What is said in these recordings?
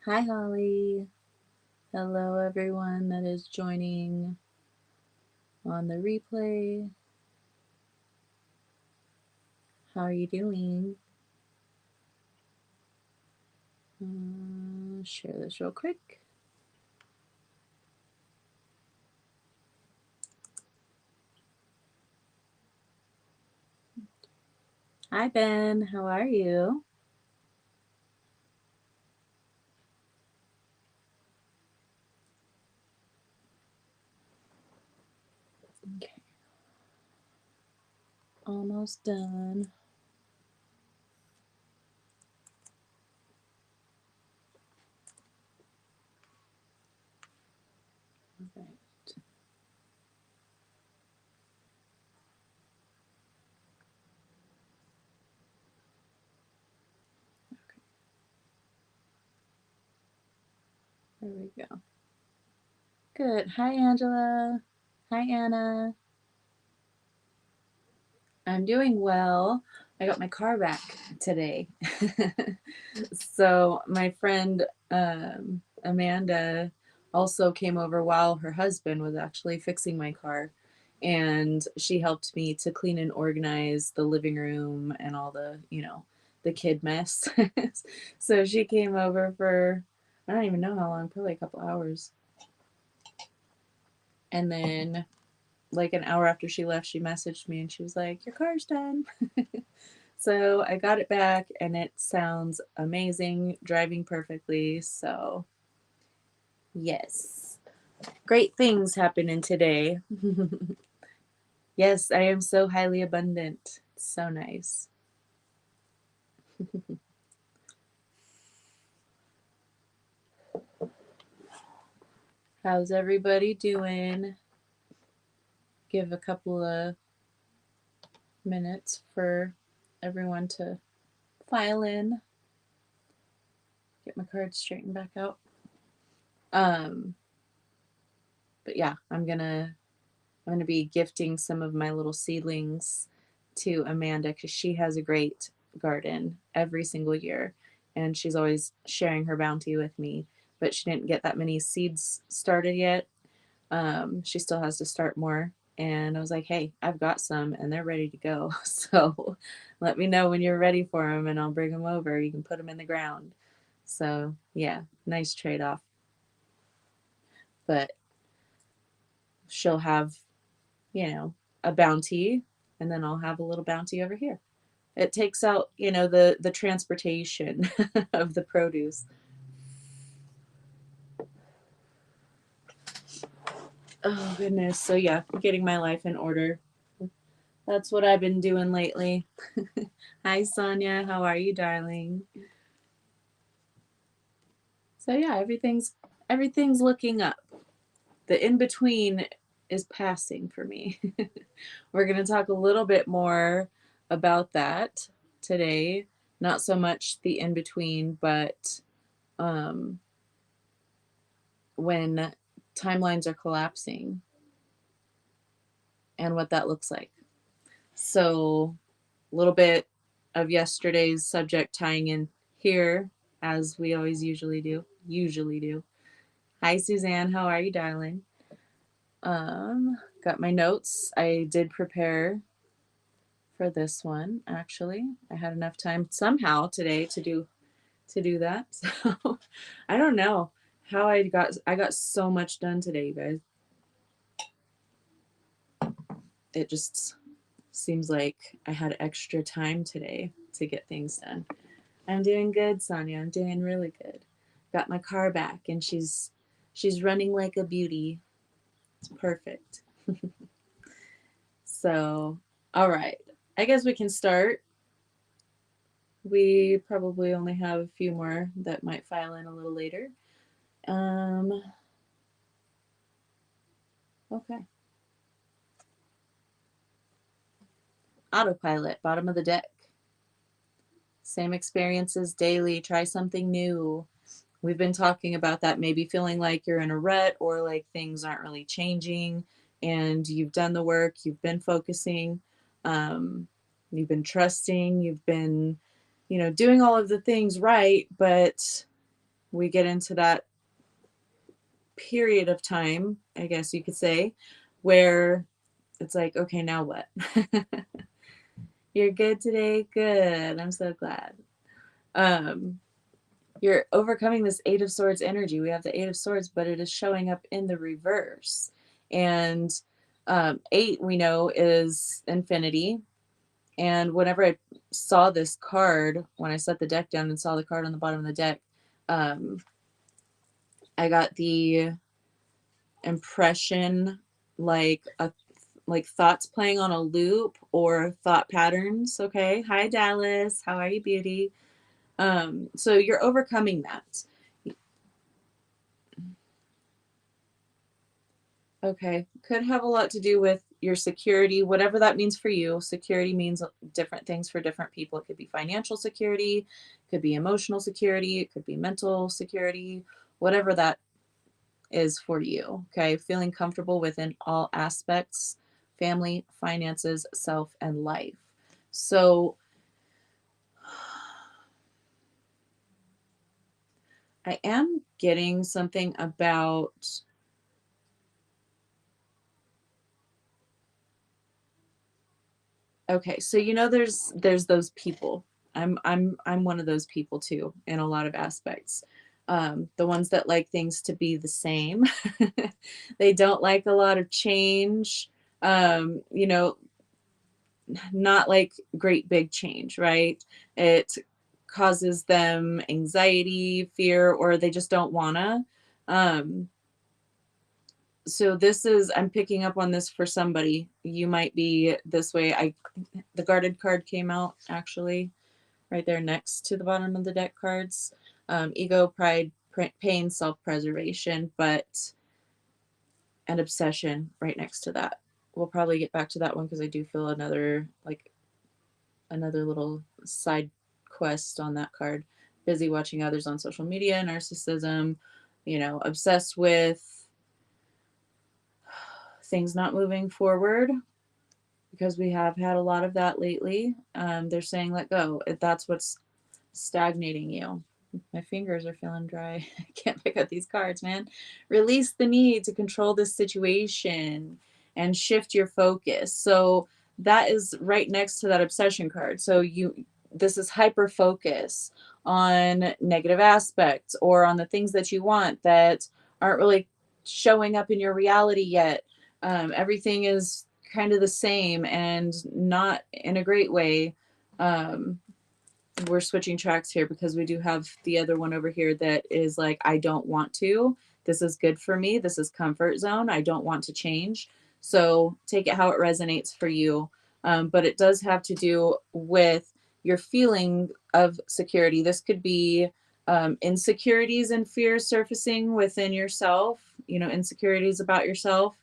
Hi, Holly. Hello, everyone that is joining on the replay. How are you doing? Share this real quick. Hi, Ben. How are you? Okay. Almost done. All right. Okay. There we go. Good. Hi, Angela. Hi, Anna. I'm doing well. I got my car back today. So my friend Amanda also came over while her husband was actually fixing my car, and she helped me to clean and organize the living room and all the kid mess. So she came over for, I don't even know how long, probably a couple hours. And then like an hour after she left, she messaged me and she was like, "Your car's done." So I got it back and it sounds amazing, driving perfectly. So, yes, great things happening today. Yes, I am so highly abundant. So nice. How's everybody doing? Give a couple of minutes for everyone to file in. Get my cards straightened back out. Um, but yeah, I'm gonna be gifting some of my little seedlings to Amanda because she has a great garden every single year, and she's always sharing her bounty with me. But she didn't get that many seeds started yet. She still has to start more. And I was like, "Hey, I've got some, and they're ready to go. So let me know when you're ready for them, and I'll bring them over. You can put them in the ground." So yeah, nice trade off. But she'll have a bounty, and then I'll have a little bounty over here. It takes out, the transportation of the produce. Oh goodness. So yeah, getting my life in order. That's what I've been doing lately. Hi Sonia, how are you, darling? So yeah, everything's looking up. The in between is passing for me. We're going to talk a little bit more about that today. Not so much the in between, but um, when timelines are collapsing and what that looks like. So, a little bit of yesterday's subject tying in here, as we always usually do. Usually do. Hi, Suzanne. How are you, darling? Got my notes. I did prepare for this one. Actually, I had enough time somehow today to do that. So, I don't know how I got so much done today, you guys. It just seems like I had extra time today to get things done. I'm doing good, Sonia. I'm doing really good. Got my car back and she's running like a beauty. It's perfect. So, all right. I guess we can start. We probably only have a few more that might file in a little later. Um, okay. Autopilot, bottom of the deck. Same experiences daily. Try something new. We've been talking about that, maybe feeling like you're in a rut or like things aren't really changing, and you've done the work, you've been focusing, um, you've been trusting, you've been, doing all of the things right, but we get into that period of time, I guess you could say, where it's like, okay, now what? You're good today? Good. I'm so glad. You're overcoming this Eight of Swords energy. We have the Eight of Swords, but it is showing up in the reverse. And 8, we know, is infinity. And whenever I saw this card, when I set the deck down and saw the card on the bottom of the deck, I got the impression like thoughts playing on a loop or thought patterns. Okay. Hi, Dallas. How are you, beauty? So you're overcoming that. Okay. Could have a lot to do with your security, whatever that means for you. Security means different things for different people. It could be financial security, it could be emotional security, it could be mental security, whatever that is for you. Okay. Feeling comfortable within all aspects, family, finances, self, and life. So I am getting something about, okay, so there's those people. I'm one of those people too in a lot of aspects. The ones that like things to be the same. They don't like a lot of change. You know, not like great big change, right? It causes them anxiety, fear, or they just don't wanna. So this is, I'm picking up on this for somebody. You might be this way. The guarded card came out actually right there next to the bottom of the deck cards. Ego, pride, pain, self-preservation, but an obsession right next to that. We'll probably get back to that one because I do feel another little side quest on that card. Busy watching others on social media, narcissism, obsessed with things not moving forward, because we have had a lot of that lately. They're saying let go if that's what's stagnating you. My fingers are feeling dry. I can't pick up these cards, man. Release the need to control this situation and shift your focus. So that is right next to that obsession card. So this is hyper focus on negative aspects or on the things that you want that aren't really showing up in your reality yet. Everything is kind of the same and not in a great way. We're switching tracks here because we do have the other one over here that is like, I don't want to. This is good for me. This is comfort zone. I don't want to change. So take it how it resonates for you. But it does have to do with your feeling of security. This could be insecurities and fears surfacing within yourself, insecurities about yourself,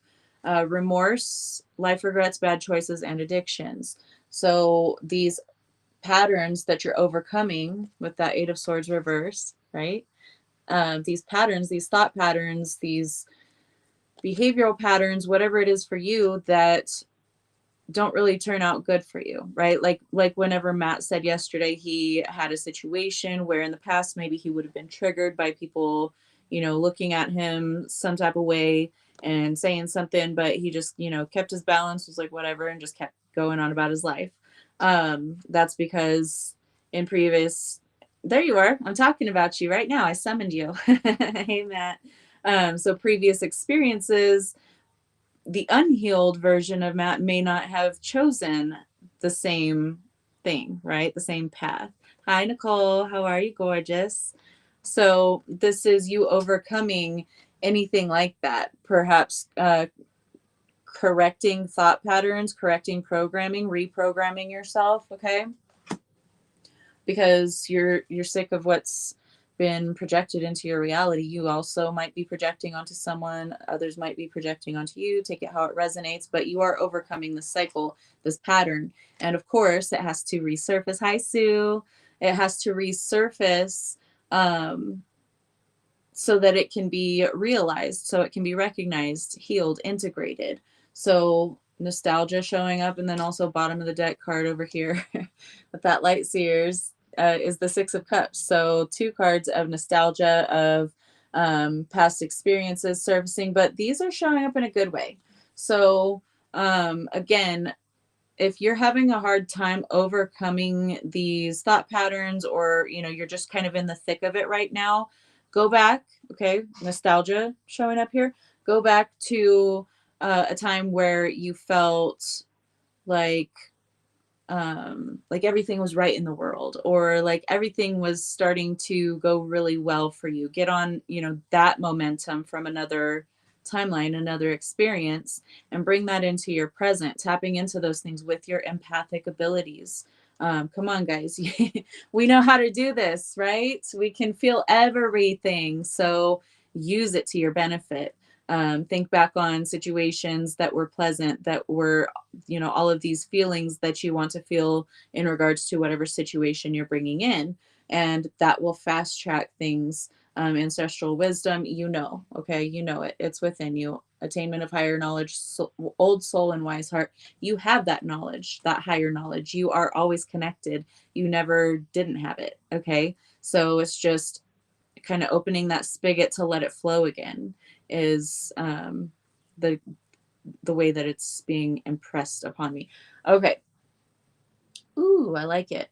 remorse, life regrets, bad choices, and addictions. So these patterns that you're overcoming with that Eight of Swords reverse, right? These patterns, these thought patterns, these behavioral patterns, whatever it is for you that don't really turn out good for you, right? Like whenever Matt said yesterday, he had a situation where in the past maybe he would have been triggered by people, looking at him some type of way and saying something, but he just, kept his balance, was like whatever, and just kept going on about his life. That's because in previous, there you are. I'm talking about you right now. I summoned you. Hey, Matt. So previous experiences, the unhealed version of Matt may not have chosen the same thing, right? The same path. Hi, Nicole. How are you, gorgeous? So this is you overcoming anything like that. Perhaps correcting thought patterns, correcting programming, reprogramming yourself, okay? Because you're sick of what's been projected into your reality. You also might be projecting onto someone, others might be projecting onto you. Take it how it resonates, but you are overcoming this cycle, this pattern. And of course, it has to resurface. Hi, Sue. It has to resurface so that it can be realized, so it can be recognized, healed, integrated. So nostalgia showing up, and then also bottom of the deck card over here with that light seers. is the Six of Cups. So 2 cards of nostalgia, of past experiences surfacing, but these are showing up in a good way. So again, if you're having a hard time overcoming these thought patterns, or you're just kind of in the thick of it right now, go back. Okay, nostalgia showing up here. Go back to a time where you felt like everything was right in the world, or like everything was starting to go really well for you. Get on, that momentum from another timeline, another experience, and bring that into your present, tapping into those things with your empathic abilities. Come on, guys. We know how to do this, right? We can feel everything. So use it to your benefit. Think back on situations that were pleasant, that were, all of these feelings that you want to feel in regards to whatever situation you're bringing in. And that will fast track things. Ancestral wisdom, okay, it. It's within you. Attainment of higher knowledge, old soul and wise heart. You have that knowledge, that higher knowledge. You are always connected. You never didn't have it. Okay. So it's just kind of opening that spigot to let it flow again is the way that it's being impressed upon me. Okay. Ooh, I like it.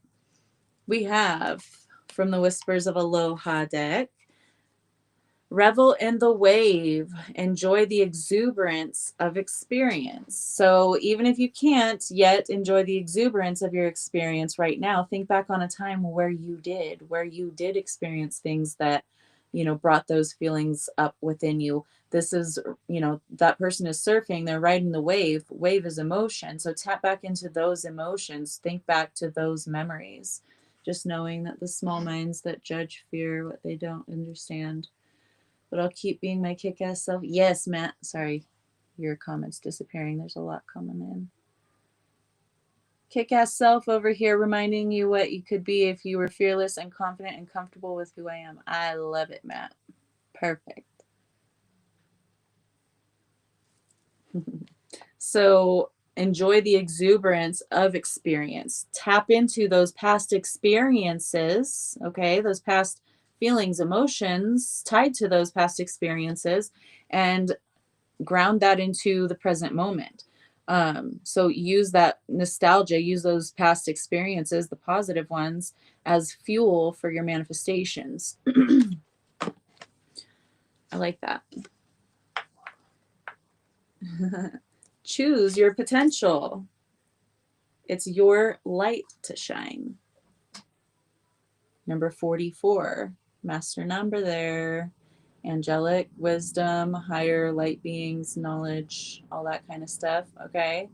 We have from the Whispers of Aloha deck, revel in the wave, enjoy the exuberance of experience. So even if you can't yet enjoy the exuberance of your experience right now, think back on a time where you did experience things that, brought those feelings up within you. This is, that person is surfing, they're riding the wave. Wave is emotion. So tap back into those emotions, think back to those memories. Just knowing that the small minds that judge fear what they don't understand, but I'll keep being my kick-ass self. Yes, Matt. Sorry, your comment's disappearing. There's a lot coming in. Kick-ass self over here, reminding you what you could be if you were fearless and confident and comfortable with who I am. I love it, Matt. Perfect. So enjoy the exuberance of experience. Tap into those past experiences, okay? Those past feelings, emotions tied to those past experiences, and ground that into the present moment. So use that nostalgia, use those past experiences, the positive ones, as fuel for your manifestations. I like that. Choose your potential. It's your light to shine. Number 44, master number there. Angelic wisdom, higher light beings, knowledge, all that kind of stuff. Okay.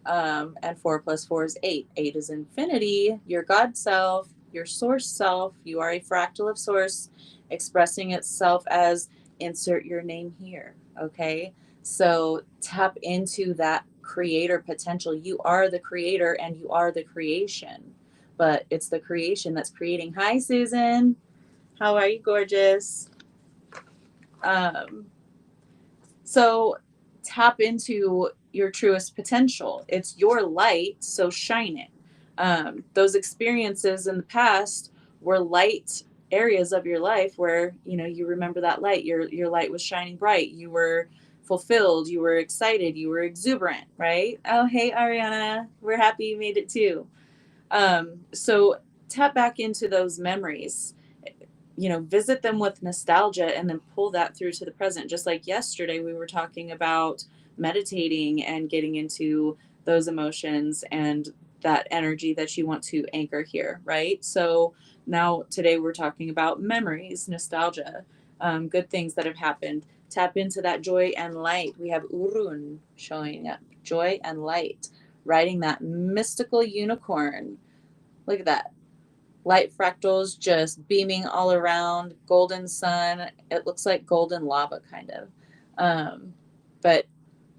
And 4 + 4 is 8. 8 is infinity, your God self, your source self. You are a fractal of source expressing itself as insert your name here. Okay. So tap into that creator potential. You are the creator and you are the creation, but it's the creation that's creating. Hi, Susan. How are you, gorgeous? So tap into your truest potential. It's your light, so shine it. Those experiences in the past were light areas of your life where, you remember that light. Your light was shining bright. You were fulfilled. You were excited. You were exuberant, right? Oh, hey, Ariana. We're happy you made it too. So tap back into those memories, visit them with nostalgia, and then pull that through to the present. Just like yesterday, we were talking about meditating and getting into those emotions and that energy that you want to anchor here, right? So now today we're talking about memories, nostalgia, good things that have happened. Tap into that joy and light. We have Urun showing up, joy and light, riding that mystical unicorn. Look at that. Light fractals just beaming all around, golden sun. It looks like golden lava, kind of. But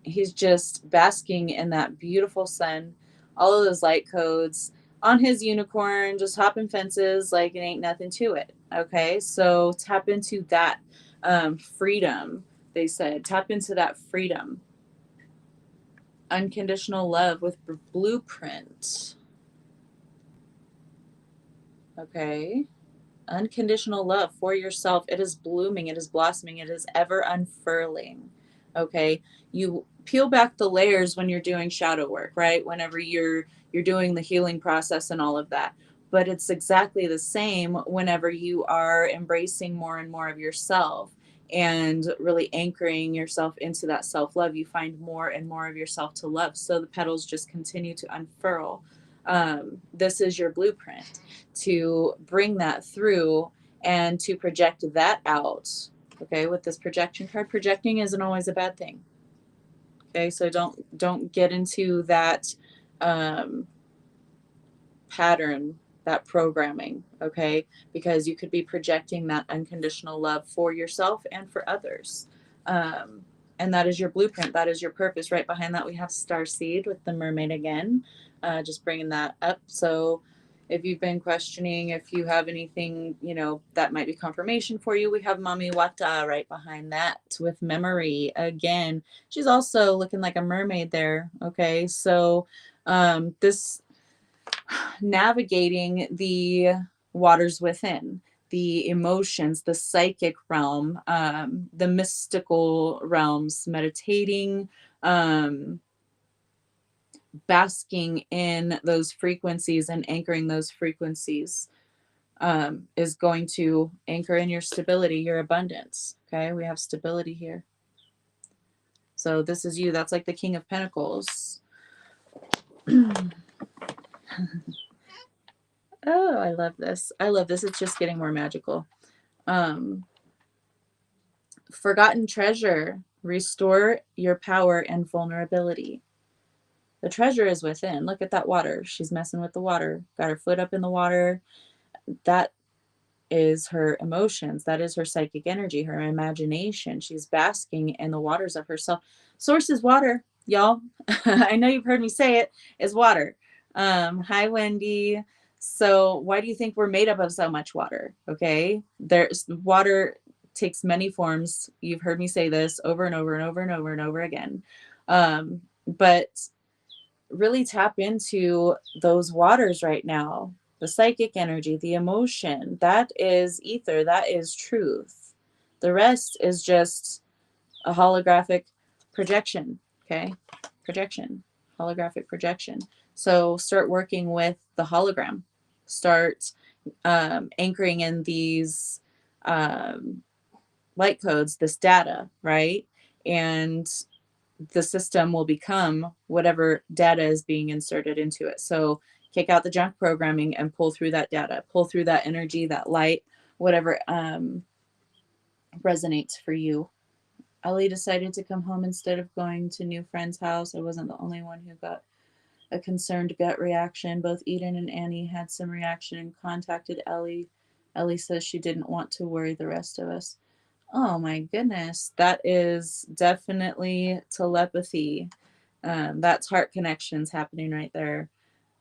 he's just basking in that beautiful sun, all of those light codes on his unicorn, just hopping fences like it ain't nothing to it. Okay, so tap into that freedom. They said, tap into that freedom. Unconditional love with blueprint. Okay. Unconditional love for yourself. It is blooming, it is blossoming, it is ever unfurling. Okay. You peel back the layers when you're doing shadow work, right? Whenever you're doing the healing process and all of that. But it's exactly the same whenever you are embracing more and more of yourself and really anchoring yourself into that self-love. You find more and more of yourself to love. So the petals just continue to unfurl. This is your blueprint to bring that through and to project that out. Okay, with this projection card, projecting isn't always a bad thing. Okay, so don't get into that pattern, that programming, okay? Because you could be projecting that unconditional love for yourself and for others. And that is your blueprint. That is your purpose. Right behind that, we have Star Seed with the mermaid again, just bringing that up. So if you've been questioning if you have anything, that might be confirmation for you, we have Mami Wata right behind that with memory again. She's also looking like a mermaid there, okay? So this navigating the waters within, the emotions, the psychic realm, the mystical realms, meditating, basking in those frequencies and anchoring those frequencies is going to anchor in your stability, your abundance. Okay, we have stability here. So this is you. That's like the King of Pentacles. Oh, I love this. I love this. It's just getting more magical. Forgotten treasure. Restore your power and vulnerability. The treasure is within. Look at that water. She's messing with the water. Got her foot up in the water. That is her emotions. That is her psychic energy, her imagination. She's basking in the waters of herself. Source is water, y'all. I know you've heard me say it, is water. Hi, Wendy. So why do you think we're made up of so much water? Okay. There's water takes many forms. You've heard me say this over and over and over and over and over again. But really tap into those waters right now. The psychic energy, the emotion, that is ether, that is truth. The rest is just a holographic projection, okay? Projection, holographic projection. So start working with the hologram. Start anchoring in these light codes, this data, right? And the system will become whatever data is being inserted into it. So kick out the junk programming and pull through that data, pull through that energy, that light, whatever resonates for you. Ellie decided to come home instead of going to new friend's house. I wasn't the only one who got a concerned gut reaction. Both Eden and Annie had some reaction and contacted Ellie. Ellie says she didn't want to worry the rest of us. Oh my goodness, that is definitely telepathy. That's heart connections happening right there.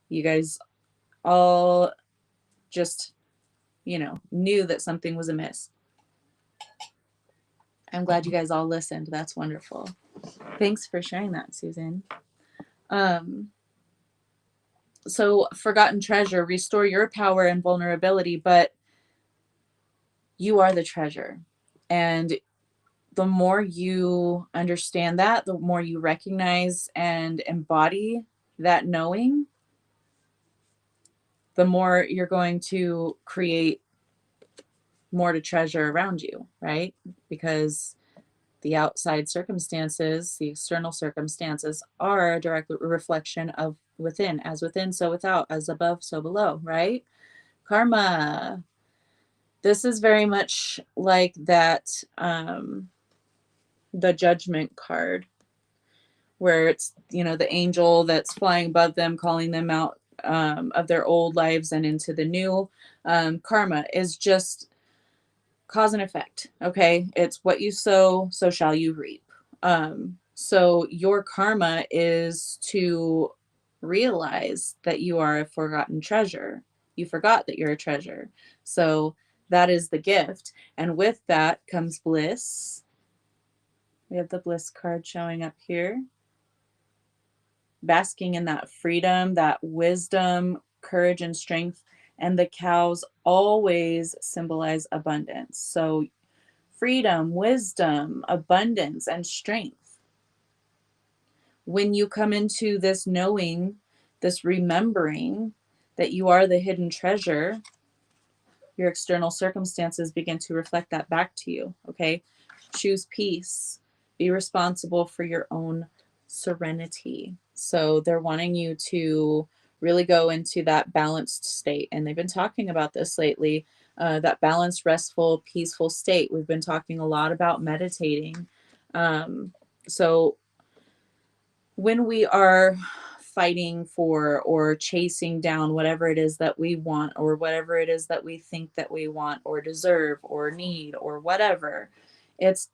You guys all just, knew that something was amiss. I'm glad you guys all listened. That's wonderful. Thanks for sharing that, Susan. So forgotten treasure, restore your power and vulnerability, but you are the treasure. And the more you understand that, the more you recognize and embody that knowing, the more you're going to create more to treasure around you, right? Because the outside circumstances, the external circumstances are a direct reflection of within. As within, so without. As above, so below, right? Karma. This is very much like that, the judgment card, where it's, the angel that's flying above them, calling them out of their old lives and into the new. Karma is just cause and effect. Okay. It's what you sow, so shall you reap. So your karma is to realize that you are a forgotten treasure. You forgot that you're a treasure. So that is the gift. And with that comes bliss. We have the bliss card showing up here. Basking in that freedom, that wisdom, courage, and strength, and the cows always symbolize abundance. So freedom, wisdom, abundance, and strength. When you come into this knowing, this remembering that you are the hidden treasure, your external circumstances begin to reflect that back to you. Okay. Choose peace. Be responsible for your own serenity. So they're wanting you to really go into that balanced state. And they've been talking about this lately, that balanced, restful, peaceful state. We've been talking a lot about meditating. So when we are fighting for or chasing down whatever it is that we want, or whatever it is that we think that we want or deserve or need or whatever, it's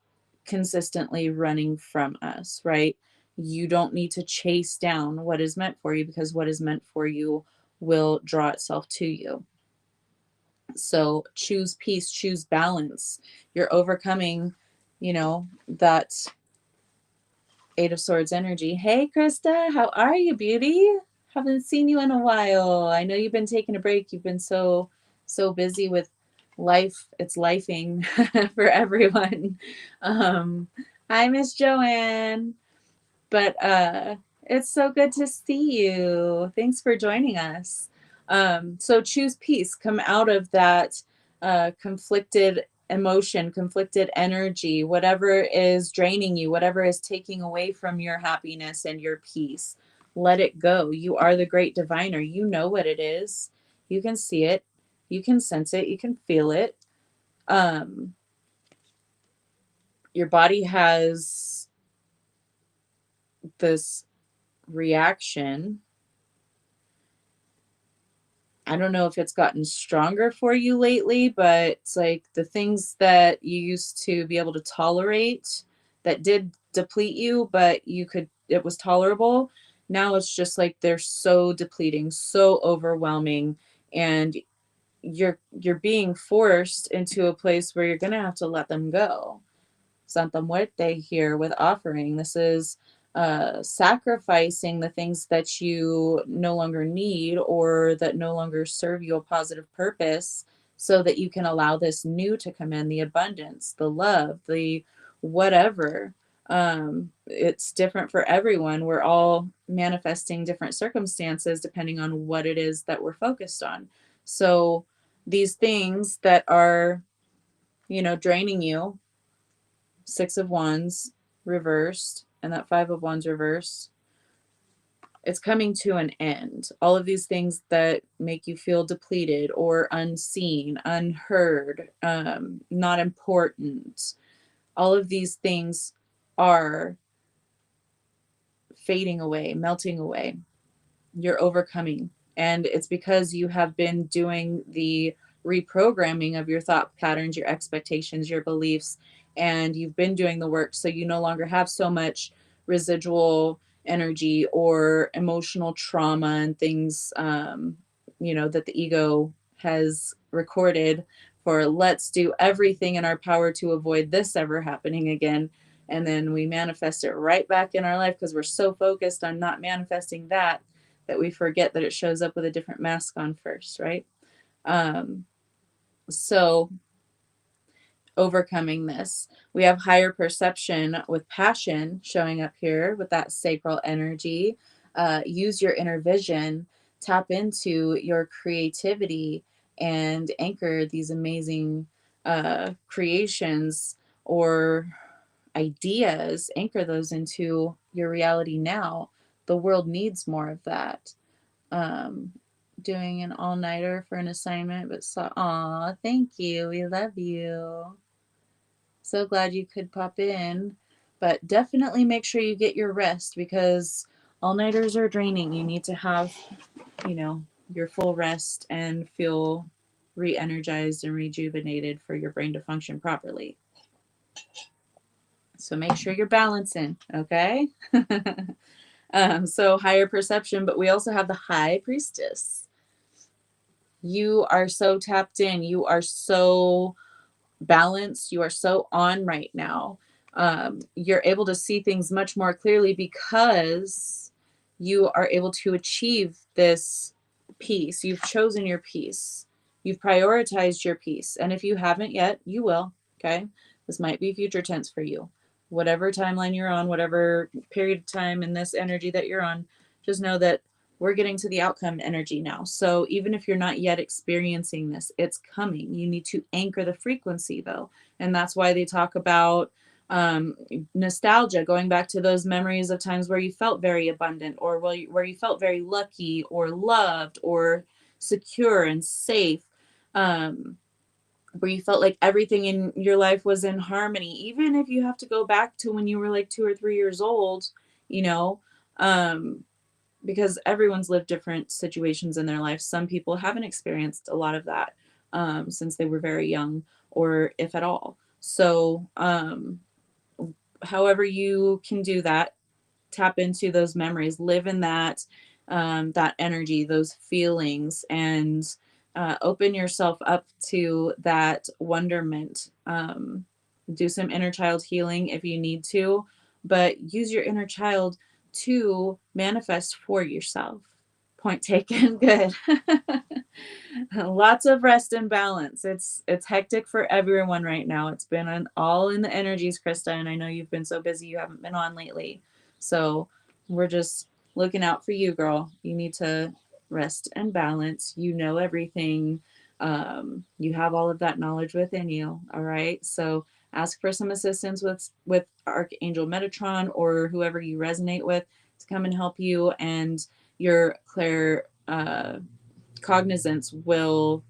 consistently running from us, right? You don't need to chase down what is meant for you, because what is meant for you will draw itself to you. So choose peace, choose balance. You're overcoming, that Eight of Swords energy. Hey, Krista, how are you, beauty? Haven't seen you in a while. I know you've been taking a break. You've been so busy with life. It's lifing for everyone. Hi, Miss Joanne. But it's so good to see you. Thanks for joining us. So choose peace. Come out of that conflicted emotion, conflicted energy, whatever is draining you, whatever is taking away from your happiness and your peace. Let it go. You are the great diviner. You know what it is. You can see it. You can sense it. You can feel it. Your body has this reaction. I don't know if it's gotten stronger for you lately, but it's like the things that you used to be able to tolerate that did deplete you, but it was tolerable. Now it's just like they're so depleting, so overwhelming, and you're being forced into a place where you're going to have to let them go. Santa Muerte here with offering. This is sacrificing the things that you no longer need or that no longer serve you a positive purpose, so that you can allow this new to come in, the abundance, the love, the whatever. It's different for everyone. We're all manifesting different circumstances depending on what it is that we're focused on. So these things that are, draining you, Six of Wands reversed and that Five of Wands reversed, it's coming to an end. All of these things that make you feel depleted or unseen, unheard, not important, all of these things are fading away, melting away. You're overcoming. And it's because you have been doing the reprogramming of your thought patterns, your expectations, your beliefs, and you've been doing the work. So you no longer have so much residual energy or emotional trauma and things, that the ego has recorded for, let's do everything in our power to avoid this ever happening again. And then we manifest it right back in our life because we're so focused on not manifesting that we forget that it shows up with a different mask on first, right? So overcoming this, we have higher perception with passion showing up here with that sacral energy. Use your inner vision, tap into your creativity, and anchor these amazing creations or ideas, anchor those into your reality now. The world needs more of that. Doing an all-nighter for an assignment, but aw, thank you. We love you. So glad you could pop in, but definitely make sure you get your rest, because all-nighters are draining. You need to have, your full rest and feel re-energized and rejuvenated for your brain to function properly. So make sure you're balancing, okay? So higher perception, but we also have the High Priestess. You are so tapped in. You are so balanced. You are so on right now. You're able to see things much more clearly because you are able to achieve this peace. You've chosen your peace. You've prioritized your peace. And if you haven't yet, you will. Okay. This might be future tense for you. Whatever timeline you're on, whatever period of time in this energy that you're on, just know that we're getting to the outcome energy now. So even if you're not yet experiencing this, it's coming. You need to anchor the frequency though. And that's why they talk about nostalgia, going back to those memories of times where you felt very abundant, or where you felt very lucky or loved or secure and safe, where you felt like everything in your life was in harmony, even if you have to go back to when you were like 2 or 3 years old, you know, because everyone's lived different situations in their life. Some people haven't experienced a lot of that since they were very young, or if at all. So however you can do that, tap into those memories, live in that that energy, those feelings, and open yourself up to that wonderment. Do some inner child healing if you need to, but use your inner child to manifest for yourself. Point taken. Good. Lots of rest and balance. It's hectic for everyone right now. It's been all in the energies, Krista, and I know you've been so busy you haven't been on lately. So we're just looking out for you, girl. You need to rest and balance. You know everything. You have all of that knowledge within you. All right. So ask for some assistance with Archangel Metatron or whoever you resonate with to come and help you, and your cognizance will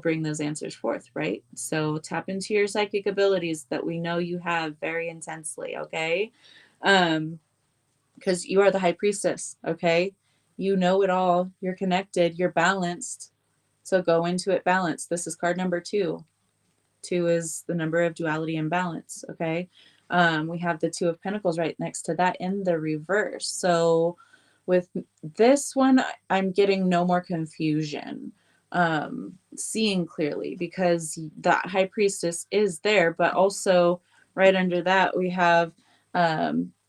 bring those answers forth, right? So tap into your psychic abilities that we know you have very intensely, okay? Because you are the high priestess, okay? You know it all. You're connected. You're balanced. So go into it balanced. This is card number 2. 2 is the number of duality and balance, okay? We have the 2 of Pentacles right next to that in the reverse. So with this one, I'm getting no more confusion, seeing clearly, because that high priestess is there, but also right under that we have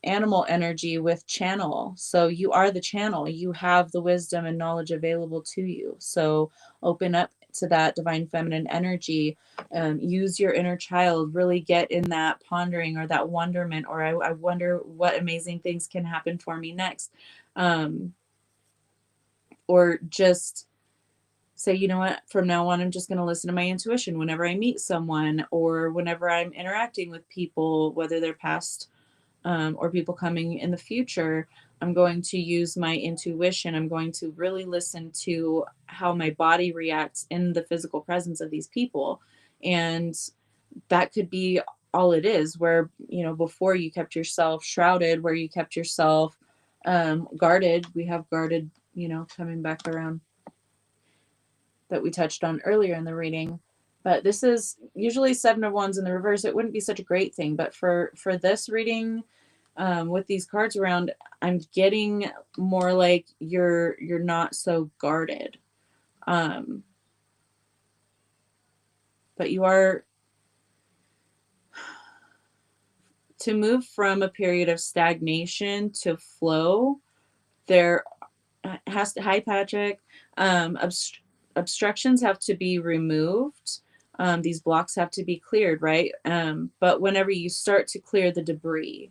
animal energy with channel. So you are the channel. You have the wisdom and knowledge available to you. So open up to that divine feminine energy. Use your inner child. Really get in that pondering or that wonderment, or I wonder what amazing things can happen for me next. Or just say, you know what, from now on, I'm just going to listen to my intuition whenever I meet someone, or whenever I'm interacting with people, whether they're past or people coming in the future. I'm going to use my intuition. I'm going to really listen to how my body reacts in the physical presence of these people. And that could be all it is, where, you know, before you kept yourself shrouded, where you kept yourself guarded. We have guarded, you know, coming back around, that we touched on earlier in the reading. But this is usually 7 of Wands in the reverse. It wouldn't be such a great thing, but for this reading, with these cards around, I'm getting more like you're not so guarded, but you are, to move from a period of stagnation to flow. There has to, hi Patrick, obstructions have to be removed. These blocks have to be cleared, right? But whenever you start to clear the debris,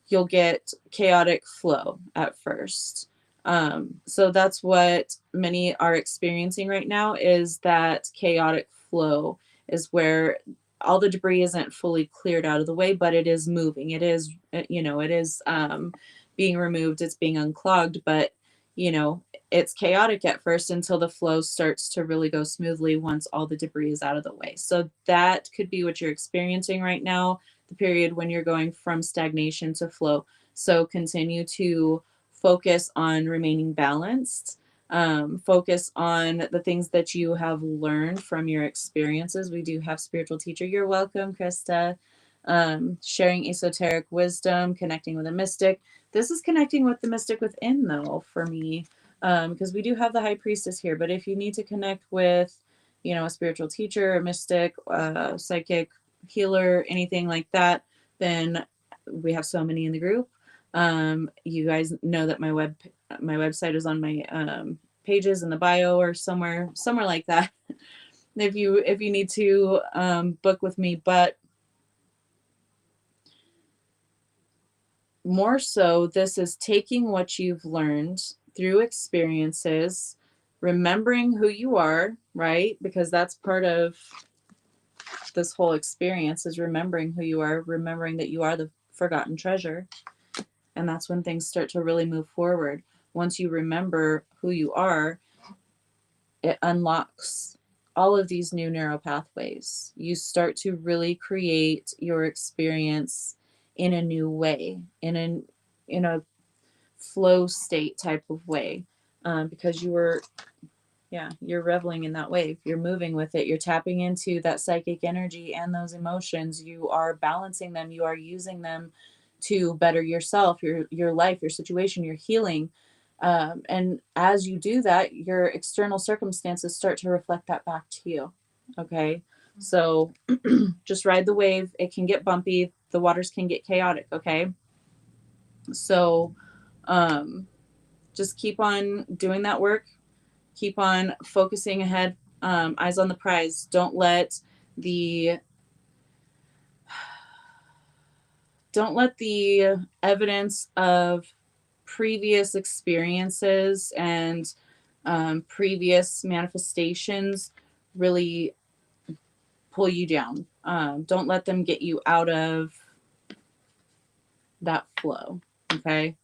you'll get chaotic flow at first. So that's what many are experiencing right now, is that chaotic flow is where all the debris isn't fully cleared out of the way, but it is moving. It is, you know, it is being removed. It's being unclogged, but, you know, it's chaotic at first until the flow starts to really go smoothly once all the debris is out of the way. So that could be what you're experiencing right now, the period when you're going from stagnation to flow. So continue to focus on remaining balanced. Focus on the things that you have learned from your experiences. We do have spiritual teacher. You're welcome, Krista. Sharing esoteric wisdom, connecting with a mystic. This is connecting with the mystic within, though, for me, because we do have the high priestess here. But if you need to connect with, you know, a spiritual teacher, a mystic, psychic, healer, anything like that, then we have so many in the group. You guys know that my website is on my pages in the bio or somewhere like that if you need to book with me. But more so, this is taking what you've learned through experiences, remembering who you are, right? Because that's part of this whole experience, is remembering who you are, remembering that you are the forgotten treasure. And that's when things start to really move forward. Once you remember who you are, it unlocks all of these new neural pathways. You start to really create your experience in a new way, in a flow state type of way, because you're reveling in that wave. You're moving with it. You're tapping into that psychic energy and those emotions. You are balancing them. You are using them to better yourself, your life, your situation, your healing. And as you do that, your external circumstances start to reflect that back to you. Okay. So just ride the wave. It can get bumpy. The waters can get chaotic. Okay. So just keep on doing that work. Keep on focusing ahead. Eyes on the prize. Don't let the evidence of previous experiences and previous manifestations really pull you down. Don't let them get you out of that flow. Okay.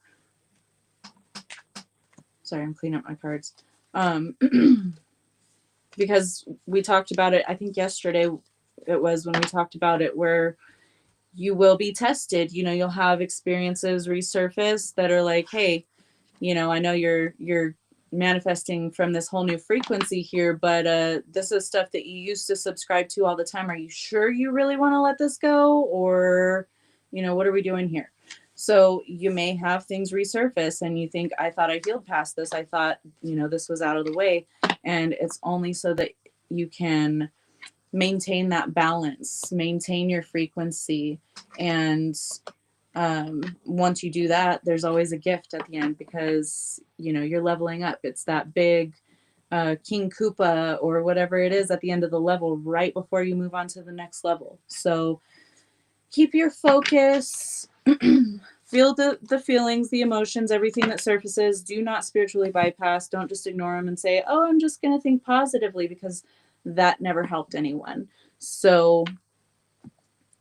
Sorry, I'm cleaning up my cards. Because we talked about it, I think yesterday it was when we talked about it, where you will be tested. You'll have experiences resurface that are like, hey, I know you're manifesting from this whole new frequency here, but this is stuff that you used to subscribe to all the time. Are you sure you really want to let this go? Or, what are we doing here? So you may have things resurface and you think, I thought I healed past this. I thought, this was out of the way. And it's only so that you can maintain that balance, maintain your frequency. And once you do that, there's always a gift at the end, because you're leveling up. It's that big King Koopa or whatever it is at the end of the level, right before you move on to the next level. So keep your focus. Feel the feelings, the emotions, everything that surfaces. Do not spiritually bypass. Don't just ignore them and say, oh, I'm just going to think positively, because that never helped anyone. So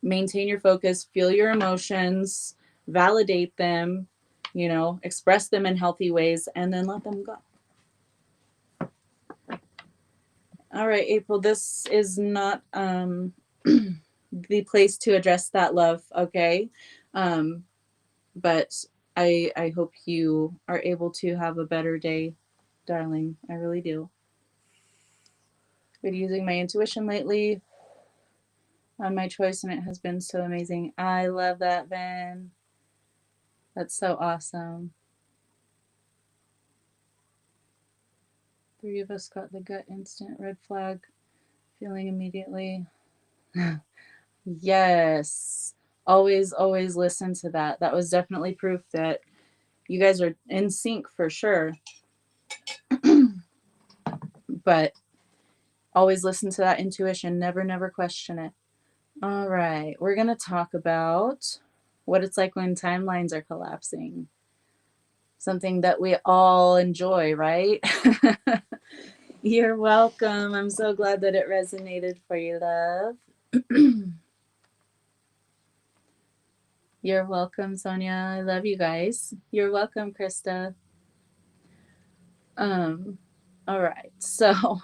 maintain your focus, feel your emotions, validate them, express them in healthy ways, and then let them go. All right, April, this is not the place to address that, love, okay? But I hope you are able to have a better day, darling. I really do. Been using my intuition lately on my choice, and it has been so amazing. I love that, Van. That's so awesome. 3 of us got the gut instant red flag feeling immediately. Yes. Always listen to that. That was definitely proof that you guys are in sync for sure. But always listen to that intuition. Never question it. All right. We're going to talk about what it's like when timelines are collapsing. Something that we all enjoy, right? You're welcome. I'm so glad that it resonated for you, love. You're welcome, Sonia. I love you guys. You're welcome, Krista. All right. So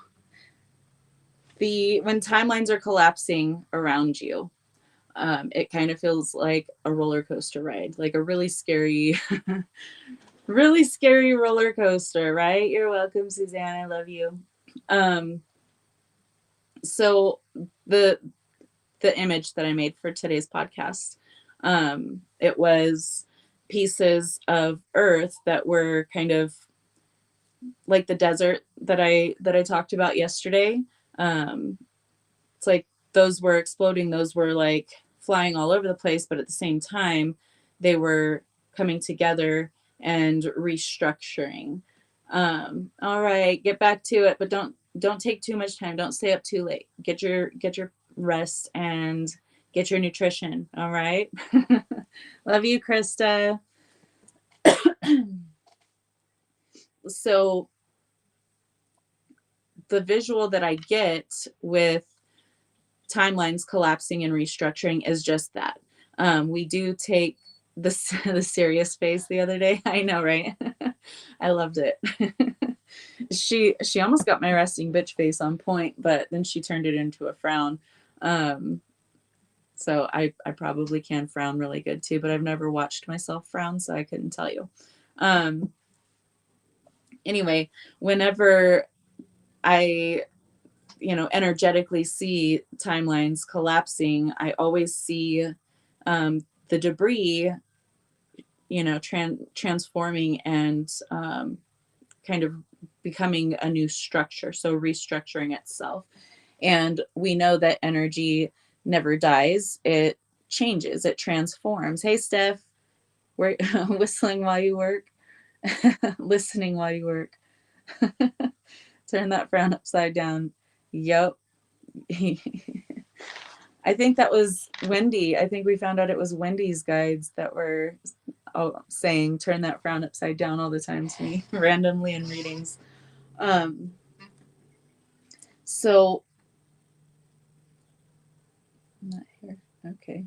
when timelines are collapsing around you, it kind of feels like a roller coaster ride, like a really scary, really scary roller coaster, right? You're welcome, Suzanne. I love you. So the image that I made for today's podcast, it was pieces of earth that were kind of like the desert that I talked about yesterday. It's like those were exploding, those were like flying all over the place, but at the same time they were coming together and restructuring. All right, get back to it, but don't take too much time. Don't stay up too late. Get your rest and get your nutrition. All right. Love you, Krista. So the visual that I get with timelines collapsing and restructuring is just that. We do take the serious face the other day. I know, right? I loved it. She almost got my resting bitch face on point, but then she turned it into a frown. So I probably can frown really good too, but I've never watched myself frown, so I couldn't tell you. Anyway, whenever I energetically see timelines collapsing, I always see the debris, transforming and kind of becoming a new structure, so restructuring itself. And we know that energy never dies, it changes, it transforms. Hey, Steph, we're whistling while you work, listening while you work. Turn that frown upside down. Yep. I think that was Wendy. I think we found out it was Wendy's guides that were saying turn that frown upside down all the time to me randomly in readings. So not here. Okay.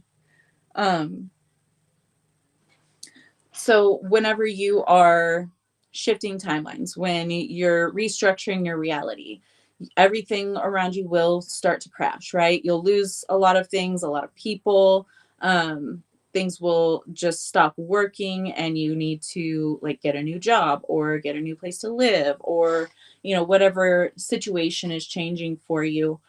So whenever you are shifting timelines, when you're restructuring your reality, everything around you will start to crash, right? You'll lose a lot of things, a lot of people. Things will just stop working, and you need to like get a new job or get a new place to live, or whatever situation is changing for you.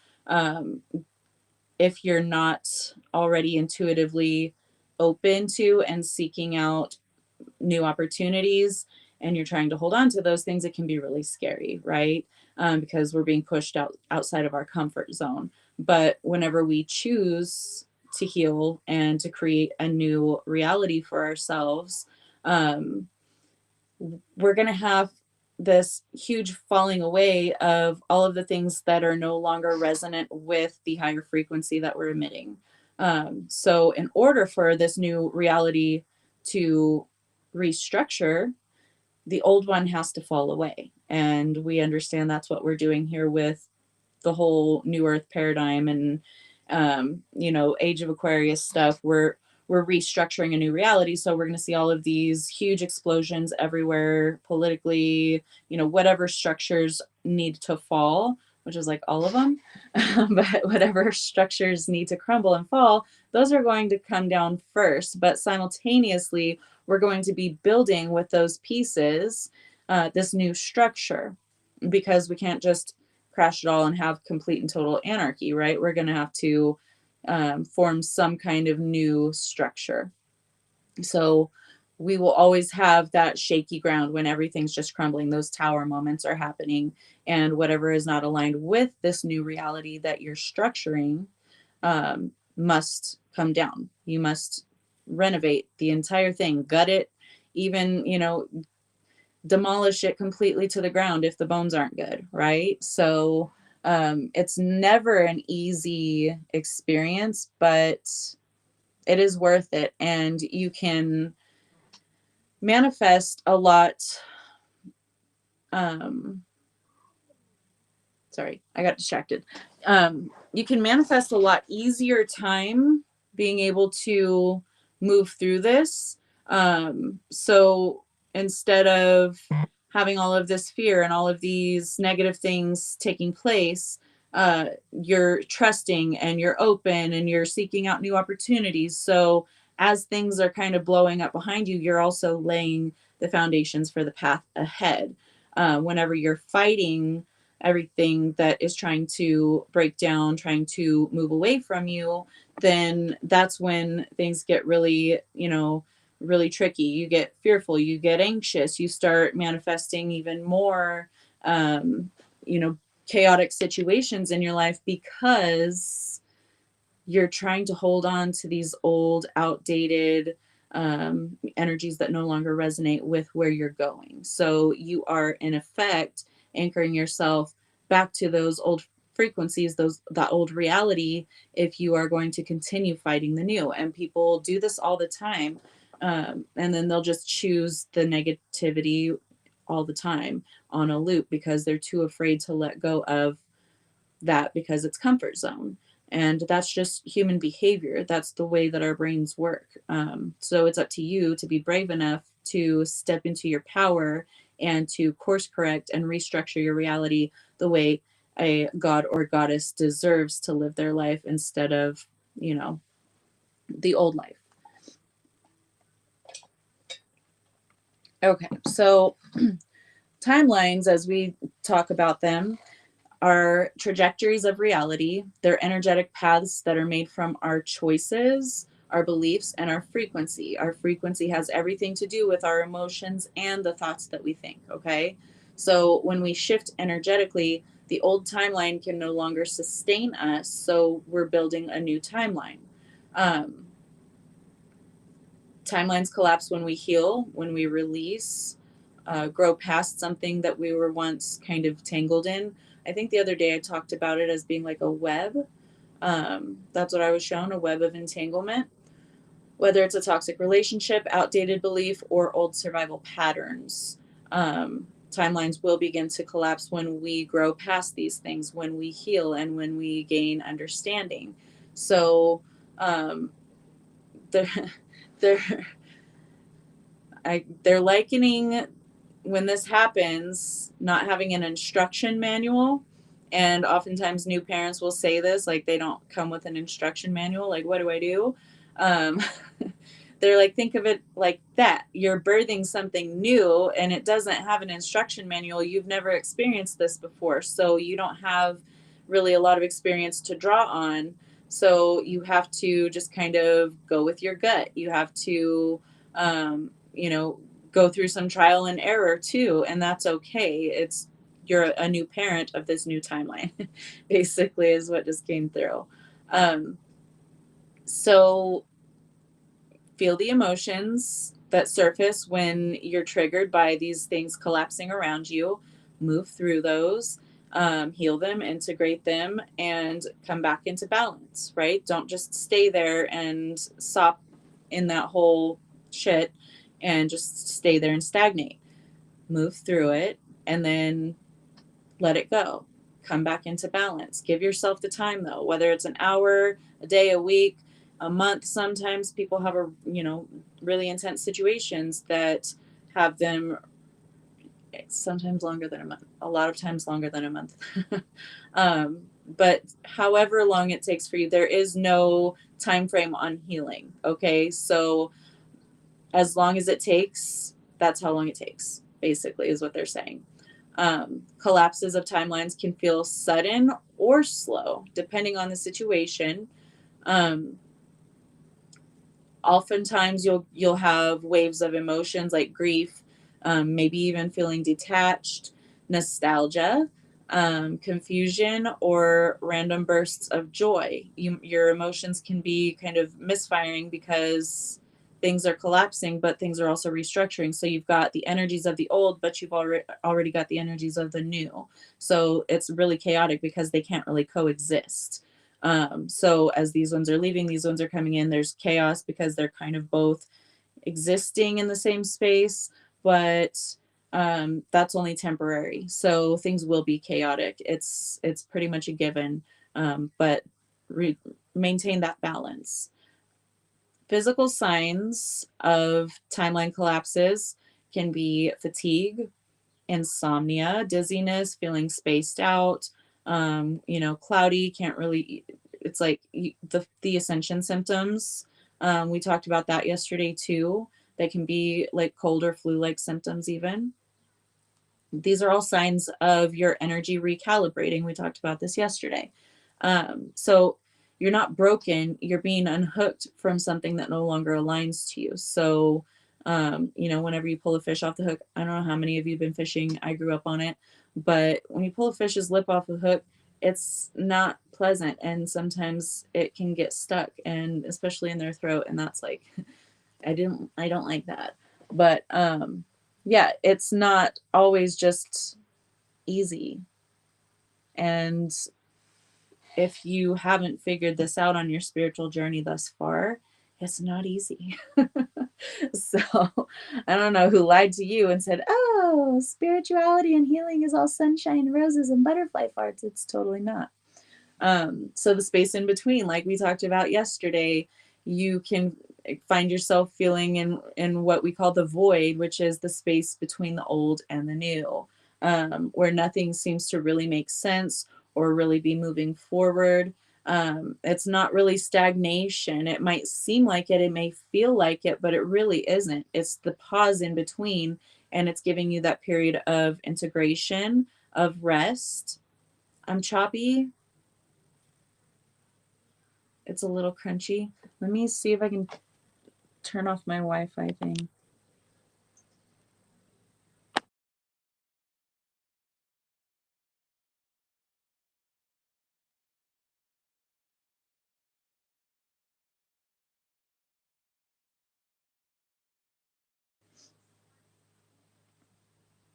If you're not already intuitively open to and seeking out new opportunities, and you're trying to hold on to those things, it can be really scary, right? Because we're being pushed outside of our comfort zone. But whenever we choose to heal and to create a new reality for ourselves, we're going to have this huge falling away of all of the things that are no longer resonant with the higher frequency that we're emitting. So in order for this new reality to restructure, the old one has to fall away. And we understand that's what we're doing here with the whole new earth paradigm and age of Aquarius stuff. We're restructuring a new reality, so we're going to see all of these huge explosions everywhere politically, whatever structures need to fall, which is like all of them. But whatever structures need to crumble and fall, those are going to come down first. But simultaneously, we're going to be building with those pieces this new structure, because we can't just crash it all and have complete and total anarchy, right? We're going to have to form some kind of new structure. So we will always have that shaky ground when everything's just crumbling. Those tower moments are happening, and whatever is not aligned with this new reality that you're structuring must come down. You must renovate the entire thing, gut it, even, demolish it completely to the ground if the bones aren't good, right? So it's never an easy experience, but it is worth it. And you can manifest a lot. Sorry, I got distracted. You can manifest a lot easier time being able to move through this. So instead of having all of this fear and all of these negative things taking place, you're trusting and you're open and you're seeking out new opportunities. So as things are kind of blowing up behind you, you're also laying the foundations for the path ahead. Whenever you're fighting everything that is trying to break down, trying to move away from you, then that's when things get really, really tricky. You get fearful, you get anxious, you start manifesting even more, chaotic situations in your life, because you're trying to hold on to these old, outdated energies that no longer resonate with where you're going. So you are in effect anchoring yourself back to those old frequencies, that old reality, if you are going to continue fighting the new. And people do this all the time. And then they'll just choose the negativity all the time on a loop because they're too afraid to let go of that because it's comfort zone. And that's just human behavior. That's the way that our brains work. So it's up to you to be brave enough to step into your power and to course correct and restructure your reality the way a god or goddess deserves to live their life instead of, the old life. Okay, so timelines, as we talk about them, are trajectories of reality. They're energetic paths that are made from our choices, our beliefs, and our frequency. Our frequency has everything to do with our emotions and the thoughts that we think, okay? So when we shift energetically, the old timeline can no longer sustain us, so we're building a new timeline. Timelines collapse when we heal, when we release, grow past something that we were once kind of tangled in. I think the other day I talked about it as being like a web. That's what I was shown, a web of entanglement. Whether it's a toxic relationship, outdated belief, or old survival patterns. Timelines will begin to collapse when we grow past these things, when we heal, and when we gain understanding. So they're, they're, they're likening when this happens, not having an instruction manual. And oftentimes new parents will say this, like they don't come with an instruction manual. Like, what do I do? Um, they're like, think of it like that. You're birthing something new and it doesn't have an instruction manual. You've never experienced this before. So you don't have really a lot of experience to draw on. So you have to just kind of go with your gut. You have to, go through some trial and error too, and that's okay. You're a new parent of this new timeline, basically, is what just came through. So feel the emotions that surface when you're triggered by these things collapsing around you. Move through those, heal them, integrate them, and come back into balance, right? Don't just stay there and sop in that whole shit and just stay there and stagnate. Move through it and then let it go. Come back into balance. Give yourself the time though, whether it's an hour, a day, a week, a month. Sometimes people have really intense situations that have them sometimes longer than a month, a lot of times longer than a month. But however long it takes for you, there is no time frame on healing. Okay. So as long as it takes, that's how long it takes, basically, is what they're saying. Collapses of timelines can feel sudden or slow, depending on the situation. Oftentimes, you'll have waves of emotions like grief, maybe even feeling detached, nostalgia, confusion, or random bursts of joy. Your emotions can be kind of misfiring because things are collapsing, but things are also restructuring. So you've got the energies of the old, but you've already got the energies of the new. So it's really chaotic because they can't really coexist. So as these ones are leaving, these ones are coming in, there's chaos because they're kind of both existing in the same space, but that's only temporary. So things will be chaotic. It's pretty much a given, but maintain that balance. Physical signs of timeline collapses can be fatigue, insomnia, dizziness, feeling spaced out, cloudy, can't really, it's like the ascension symptoms. We talked about that yesterday too. They can be like cold or flu-like symptoms even. These are all signs of your energy recalibrating. We talked about this yesterday. So you're not broken, you're being unhooked from something that no longer aligns to you. So, whenever you pull a fish off the hook, I don't know how many of you have been fishing. I grew up on it. But when you pull a fish's lip off the hook, it's not pleasant. And sometimes it can get stuck, and especially in their throat. And that's like I don't like that. But yeah, it's not always just easy. And if you haven't figured this out on your spiritual journey thus far, it's not easy. So I don't know who lied to you and said, oh, spirituality and healing is all sunshine, roses, and butterfly farts. It's totally not. So the space in between, like we talked about yesterday, you can find yourself feeling in what we call the void, which is the space between the old and the new, where nothing seems to really make sense or really be moving forward. It's not really stagnation. It might seem like it may feel like it, but it really isn't. It's the pause in between, and it's giving you that period of integration, of rest. I'm choppy. It's a little crunchy. Let me see if I can turn off my Wi-Fi thing.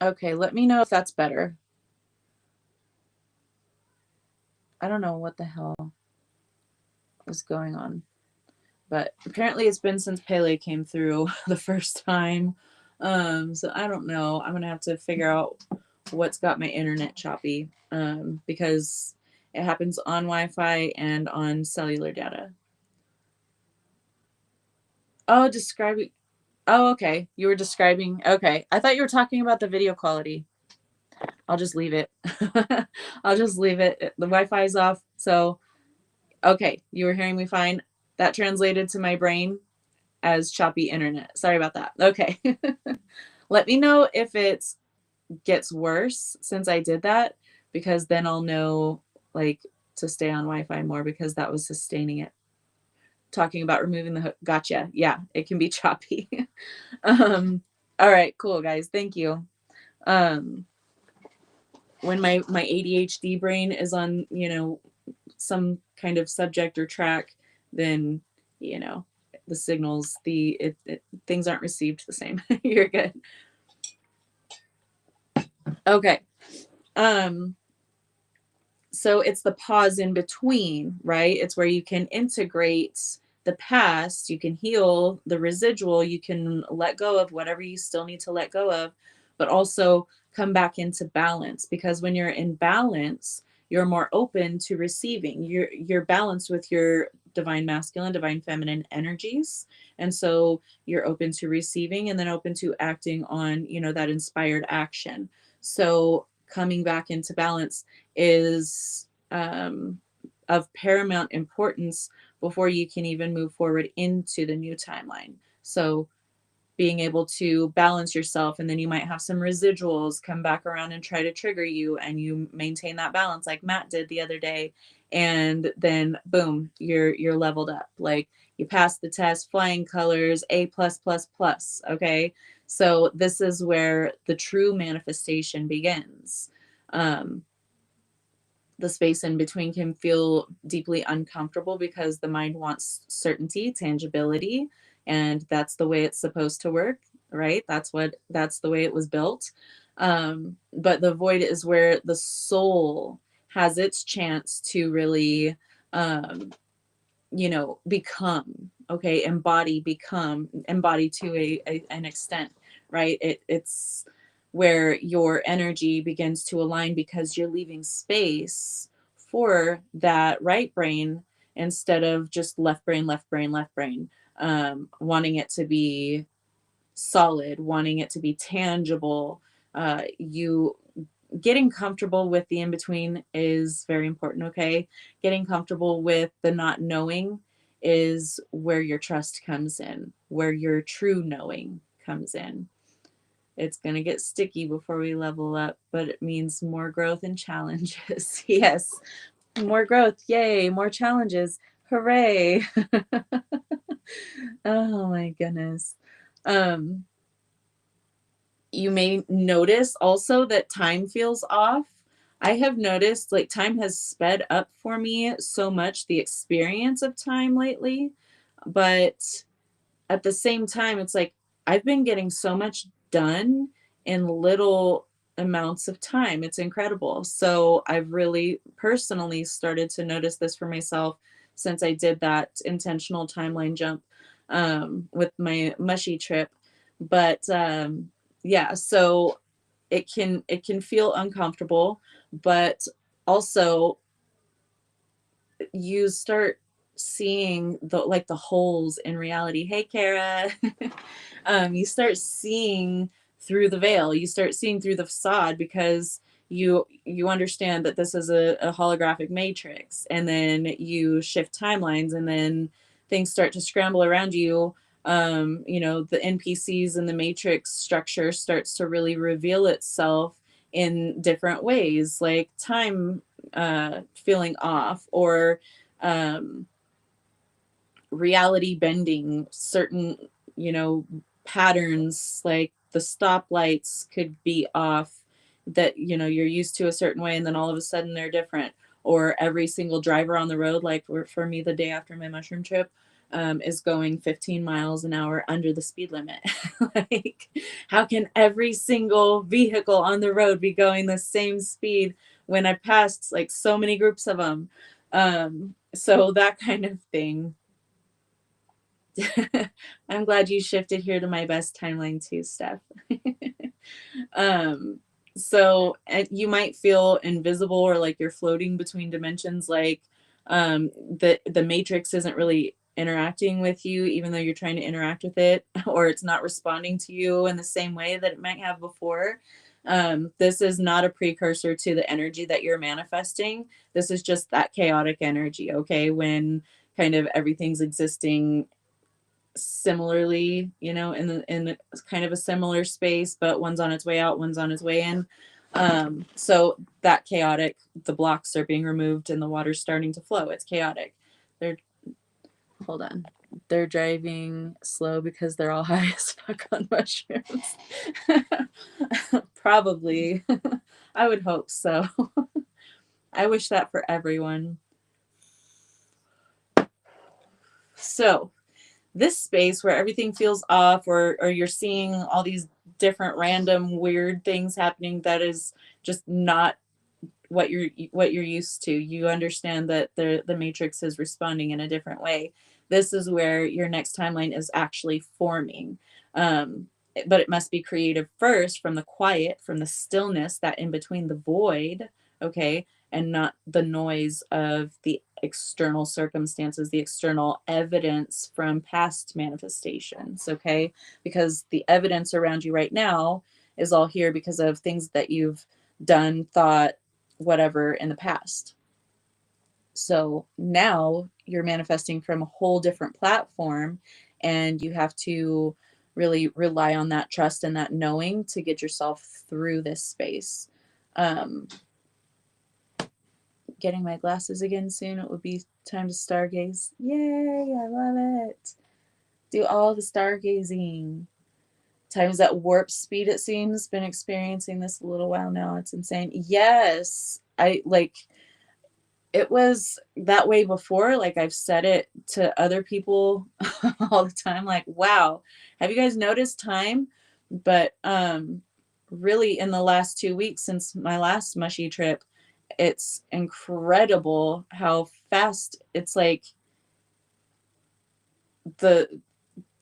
Okay, let me know if that's better. I don't know what the hell is going on, but apparently it's been since Pele came through the first time. So I don't know. I'm gonna have to figure out what's got my internet choppy, because it happens on Wi-Fi and on cellular data. Oh, describing. Oh, okay. You were describing. Okay. I thought you were talking about the video quality. I'll just leave it. I'll just leave it. The Wi-Fi is off. So, okay, you were hearing me fine. That translated to my brain as choppy internet. Sorry about that. Okay. Let me know if it gets worse since I did that, because then I'll know like to stay on Wi-Fi more, because that was sustaining it. Talking about removing the hook. Gotcha. Yeah, it can be choppy. All right, cool guys. Thank you. Um when my ADHD brain is on, some kind of subject or track, then, you know, the signals, things aren't received the same. You're good. Okay. Um, so it's the pause in between, right? It's where you can integrate the past, you can heal the residual, you can let go of whatever you still need to let go of, but also come back into balance, because when you're in balance, you're more open to receiving. You're balanced with your divine masculine, divine feminine energies. And so you're open to receiving and then open to acting on, that inspired action. So coming back into balance is of paramount importance before you can even move forward into the new timeline. So being able to balance yourself, and then you might have some residuals come back around and try to trigger you, and you maintain that balance like Matt did the other day, and then boom, you're leveled up. Like you passed the test, flying colors, A+++. Okay, so this is where the true manifestation begins. The space in between can feel deeply uncomfortable because the mind wants certainty, tangibility, and that's the way it's supposed to work, right? That's the way it was built. But the void is where the soul has its chance to really, become, okay, embody to an extent, right? It's where your energy begins to align, because you're leaving space for that right brain instead of just left brain, left brain, left brain, wanting it to be solid, wanting it to be tangible. You getting comfortable with the in between is very important. Okay, getting comfortable with the not knowing is where your trust comes in, where your true knowing comes in. It's going to get sticky before we level up, but it means more growth and challenges. Yes, more growth, yay, more challenges, hooray. Oh my goodness. um you may notice also that time feels off. I have noticed like time has sped up for me so much, the experience of time lately, but at the same time, it's like I've been getting so much done in little amounts of time. It's incredible. So I've really personally started to notice this for myself since I did that intentional timeline jump with my mushy trip. But yeah, so it can feel uncomfortable, but also you start seeing the holes in reality. Hey, Kara. You start seeing through the veil. You start seeing through the facade because you understand that this is a holographic matrix, and then you shift timelines, and then things start to scramble around you. The NPCs and the matrix structure starts to really reveal itself in different ways, like time feeling off, or um, reality bending certain, you know, patterns, like the stoplights could be off, that, you're used to a certain way, and then all of a sudden they're different. Or every single driver on the road, like for me, the day after my mushroom trip, is going 15 miles an hour under the speed limit. Like, how can every single vehicle on the road be going the same speed when I passed like so many groups of them? So that kind of thing. I'm glad you shifted here to my best timeline too, Steph. um, so you might feel invisible, or like you're floating between dimensions, like the matrix isn't really interacting with you, even though you're trying to interact with it, or it's not responding to you in the same way that it might have before. This is not a precursor to the energy that you're manifesting. This is just that chaotic energy, okay? When kind of everything's existing similarly, in kind of a similar space, but one's on its way out, one's on its way in. So that chaotic, the blocks are being removed and the water's starting to flow. It's chaotic. They're Hold on. They're driving slow because they're all high as fuck on mushrooms. Probably. I would hope so. I wish that for everyone. So this space where everything feels off, or you're seeing all these different random weird things happening, that is just not what you're used to. You understand that the matrix is responding in a different way. This is where your next timeline is actually forming. But it must be creative first, from the quiet, from the stillness, that in between, the void, okay, and not the noise of the external circumstances, the external evidence from past manifestations, okay? Because the evidence around you right now is all here because of things that you've done, thought, whatever in the past. So now you're manifesting from a whole different platform, and you have to really rely on that trust and that knowing to get yourself through this space. Getting my glasses again soon. It would be time to stargaze. Yay, I love it. Do all the stargazing. Times at warp speed, it seems. Been experiencing this a little while now. It's insane. Yes, it was that way before. Like, I've said it to other people all the time, like, wow, have you guys noticed time? But really, in the last 2 weeks since my last mushy trip, it's incredible how fast. It's like the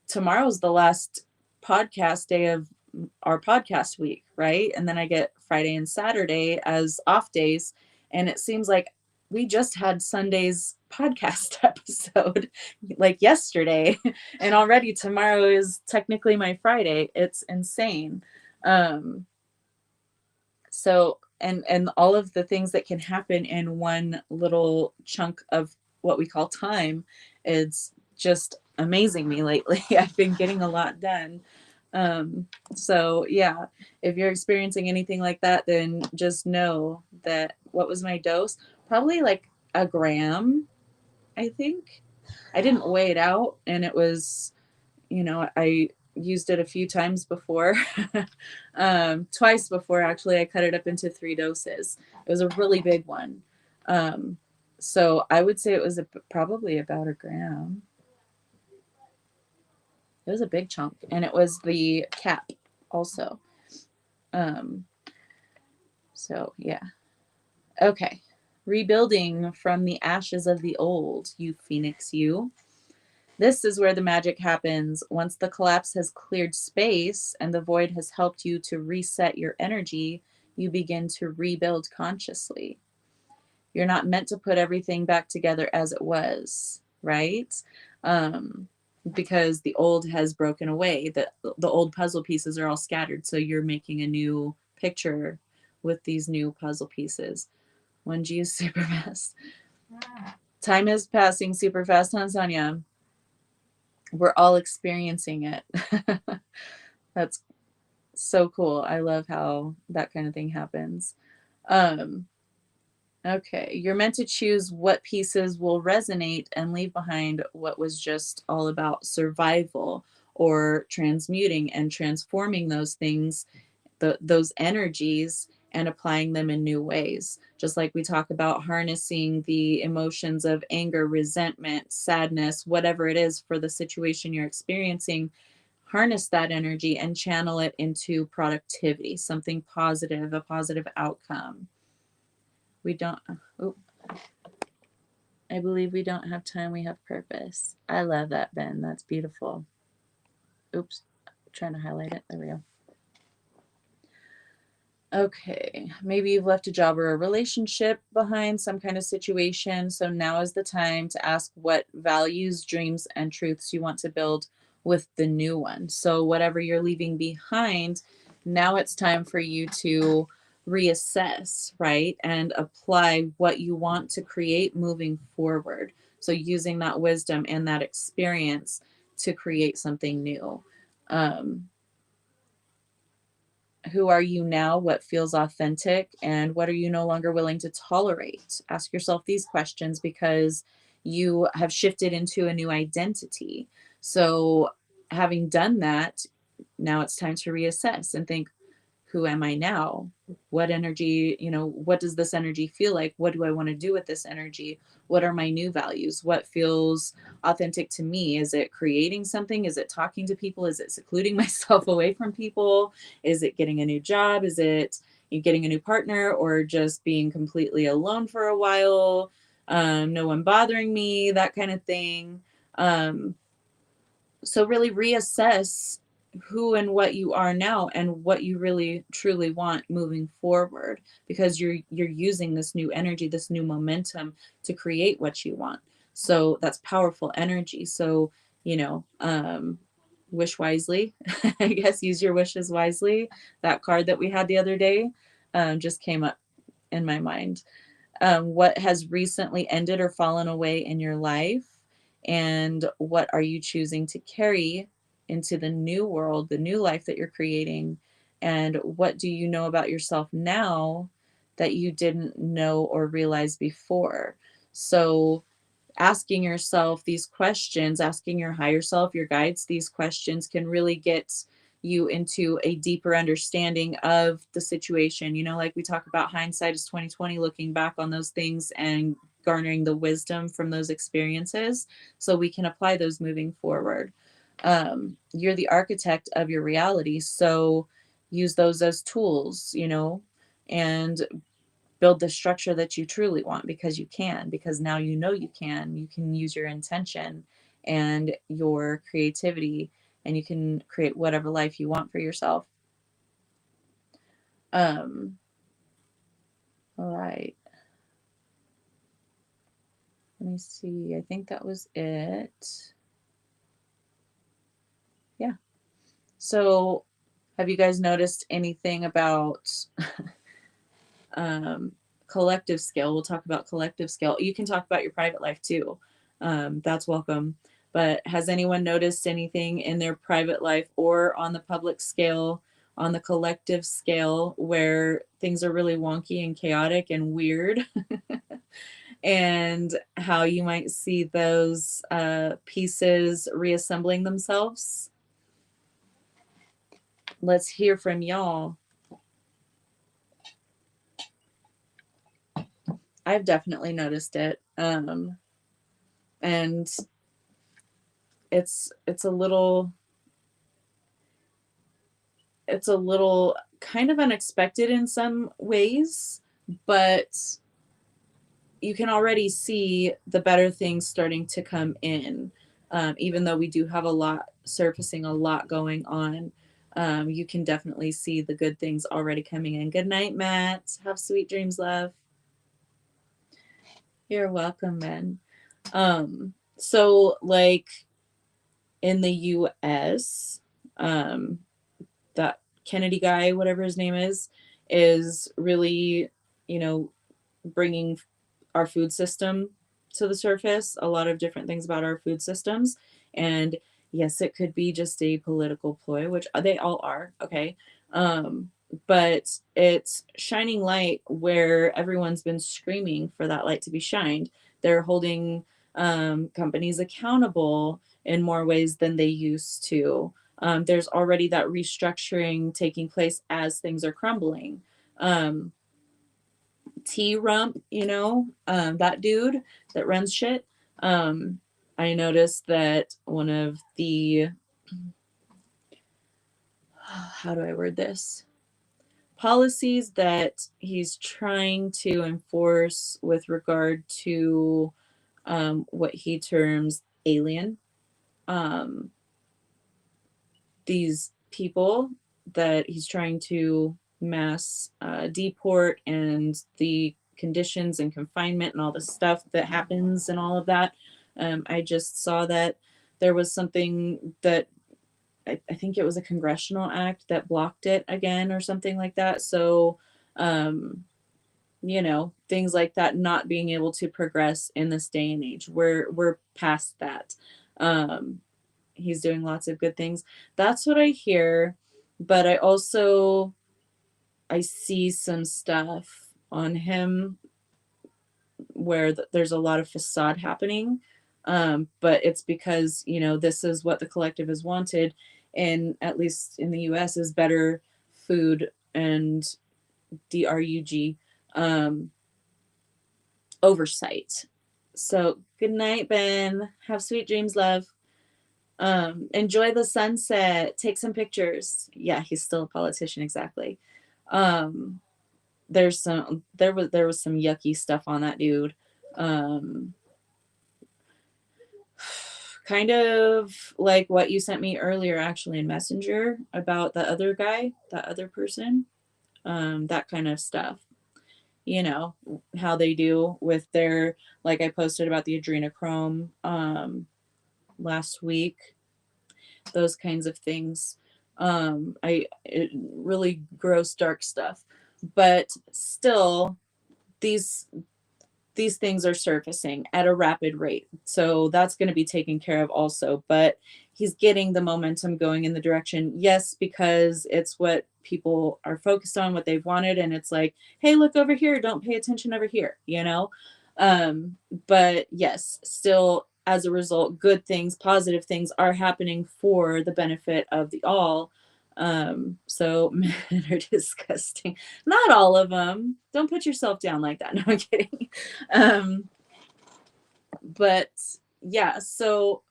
tomorrow's the last podcast day of our podcast week, right? And then I get Friday and Saturday as off days, and it seems like we just had Sunday's podcast episode like yesterday, and already tomorrow is technically my Friday. It's insane. So and all of the things that can happen in one little chunk of what we call time, it's just amazing me lately. I've been getting a lot done. So yeah, if you're experiencing anything like that, then just know that, what was my dose? Probably like a gram, I think. I didn't weigh it out, and it was, I used it a few times before. Twice before, actually. I cut it up into 3 doses. It was a really big one. So I would say it was probably about a gram. It was a big chunk, and it was the cap also. So yeah. Okay. Rebuilding from the ashes of the old, you Phoenix, you. This is where the magic happens. Once the collapse has cleared space and the void has helped you to reset your energy, you begin to rebuild consciously. You're not meant to put everything back together as it was, right? Um, because the old has broken away. The old puzzle pieces are all scattered. So you're making a new picture with these new puzzle pieces. 1G is super fast. Time is passing super fast, huh, Sonia? We're all experiencing it. That's so cool. I love how that kind of thing happens. Okay, you're meant to choose what pieces will resonate and leave behind what was just all about survival, or transmuting and transforming those things, those energies, and applying them in new ways. Just like we talk about harnessing the emotions of anger, resentment, sadness, whatever it is for the situation you're experiencing, harness that energy and channel it into productivity, something positive, a positive outcome. We don't, oh, I believe we don't have time, we have purpose. I love that, Ben. That's beautiful. Oops, I'm trying to highlight it. There we go. Okay, maybe you've left a job or a relationship behind, some kind of situation. So now is the time to ask what values, dreams, and truths you want to build with the new one. So whatever you're leaving behind, now it's time for you to reassess, right? And apply what you want to create moving forward. So using that wisdom and that experience to create something new. Who are you now? What feels authentic? And what are you no longer willing to tolerate? Ask yourself these questions because you have shifted into a new identity. So, having done that, now it's time to reassess and think, who am I now? What energy, what does this energy feel like? What do I want to do with this energy? What are my new values? What feels authentic to me? Is it creating something? Is it talking to people? Is it secluding myself away from people? Is it getting a new job? Is it getting a new partner, or just being completely alone for a while? No one bothering me, that kind of thing. So really reassess who and what you are now and what you really truly want moving forward, because you're using this new energy, this new momentum to create what you want. So that's powerful energy. So wish wisely. I guess use your wishes wisely. That card that we had the other day just came up in my mind. What has recently ended or fallen away in your life, and what are you choosing to carry into the new world, the new life that you're creating, and what do you know about yourself now that you didn't know or realize before? So asking yourself these questions, asking your higher self, your guides, these questions can really get you into a deeper understanding of the situation. Like we talk about, hindsight is 2020, looking back on those things and garnering the wisdom from those experiences so we can apply those moving forward. You're the architect of your reality, so use those as tools, and build the structure that you truly want, because now you can use your intention and your creativity, and you can create whatever life you want for yourself. All right, let me see, I think that was it. Yeah, so have you guys noticed anything about collective scale? We'll talk about collective scale. You can talk about your private life too. That's welcome. But has anyone noticed anything in their private life or on the public scale, on the collective scale, where things are really wonky and chaotic and weird? And how you might see those pieces reassembling themselves? Let's hear from y'all. I've definitely noticed it. And it's a little it's a little kind of unexpected in some ways, but you can already see the better things starting to come in. Even though we do have a lot surfacing, a lot going on, you can definitely see the good things already coming in. Good night, Matt. Have sweet dreams, love. You're welcome, man. So like in the US, that Kennedy guy, whatever his name is really, you know, bringing our food system to the surface, a lot of different things about our food systems. And yes, it could be just a political ploy, which they all are, okay? But it's shining light where everyone's been screaming for that light to be shined. They're holding companies accountable in more ways than they used to. There's already that restructuring taking place as things are crumbling. T-Rump, that dude that runs shit. I noticed that one of the, how do I word this? Policies that he's trying to enforce with regard to what he terms alien. These people that he's trying to mass deport, and the conditions and confinement and all the stuff that happens and all of that. I just saw that there was something that I think it was a congressional act that blocked it again or something like that. So, things like that not being able to progress in this day and age. We're past that. He's doing lots of good things. That's what I hear, but I see some stuff on him where there's a lot of facade happening. But it's because, this is what the collective has wanted, and at least in the US, is better food and DRUG oversight. So good night, Ben. Have sweet dreams, love. Enjoy the sunset. Take some pictures. Yeah, he's still a politician, exactly. There was some yucky stuff on that dude. Kind of like what you sent me earlier, actually, in Messenger about the other guy, that other person. That kind of stuff. How they do with their, like I posted about the adrenochrome last week, those kinds of things. Really gross, dark stuff, but still, these things are surfacing at a rapid rate. So that's going to be taken care of also. But he's getting the momentum going in the direction, yes, because it's what people are focused on, what they've wanted. And it's like, hey, look over here. Don't pay attention over here, But yes, still, as a result, good things, positive things are happening for the benefit of the all. So men are disgusting. Not all of them. Don't put yourself down like that. No, I'm kidding. But yeah, so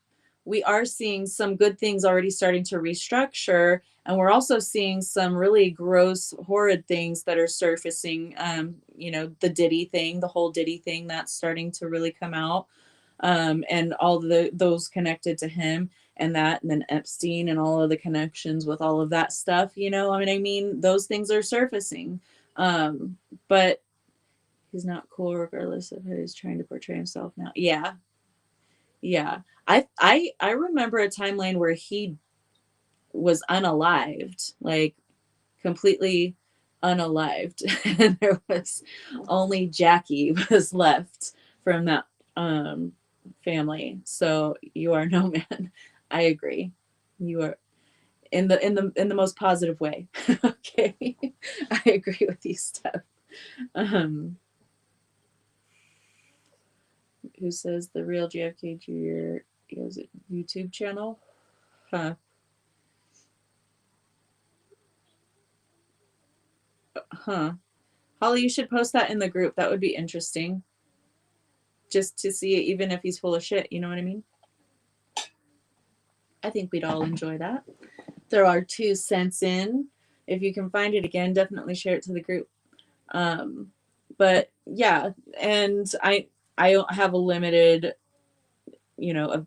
we are seeing some good things already starting to restructure, and we're also seeing some really gross, horrid things that are surfacing. The Diddy thing, the whole Diddy thing, that's starting to really come out, and all those connected to him, and then Epstein and all of the connections with all of that stuff. Those things are surfacing, but he's not cool regardless of who he's trying to portray himself now. Yeah. I remember a timeline where he was unalived, like completely unalived, and there was only Jackie was left from that family. So you are no man. I agree. You are in the most positive way. Okay. I agree with you, Steph. Who says the real JFK Jr. is a YouTube channel? Huh. Holly, you should post that in the group. That would be interesting. Just to see, even if he's full of shit, you know what I mean? I think we'd all enjoy that. Throw our 2 cents in. if you can find it again, definitely share it to the group. But yeah, and I have a limited, you know,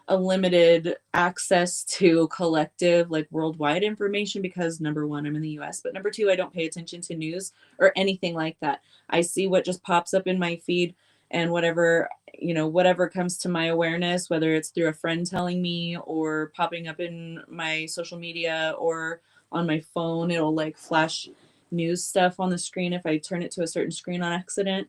a limited access to collective, like worldwide information, because number one, I'm in the US, but number two, I don't pay attention to news or anything like that. I see what just pops up in my feed, and whatever, you know, whatever comes to my awareness, whether it's through a friend telling me or popping up in my social media or on my phone, it'll like flash news stuff on the screen if I turn it to a certain screen on accident.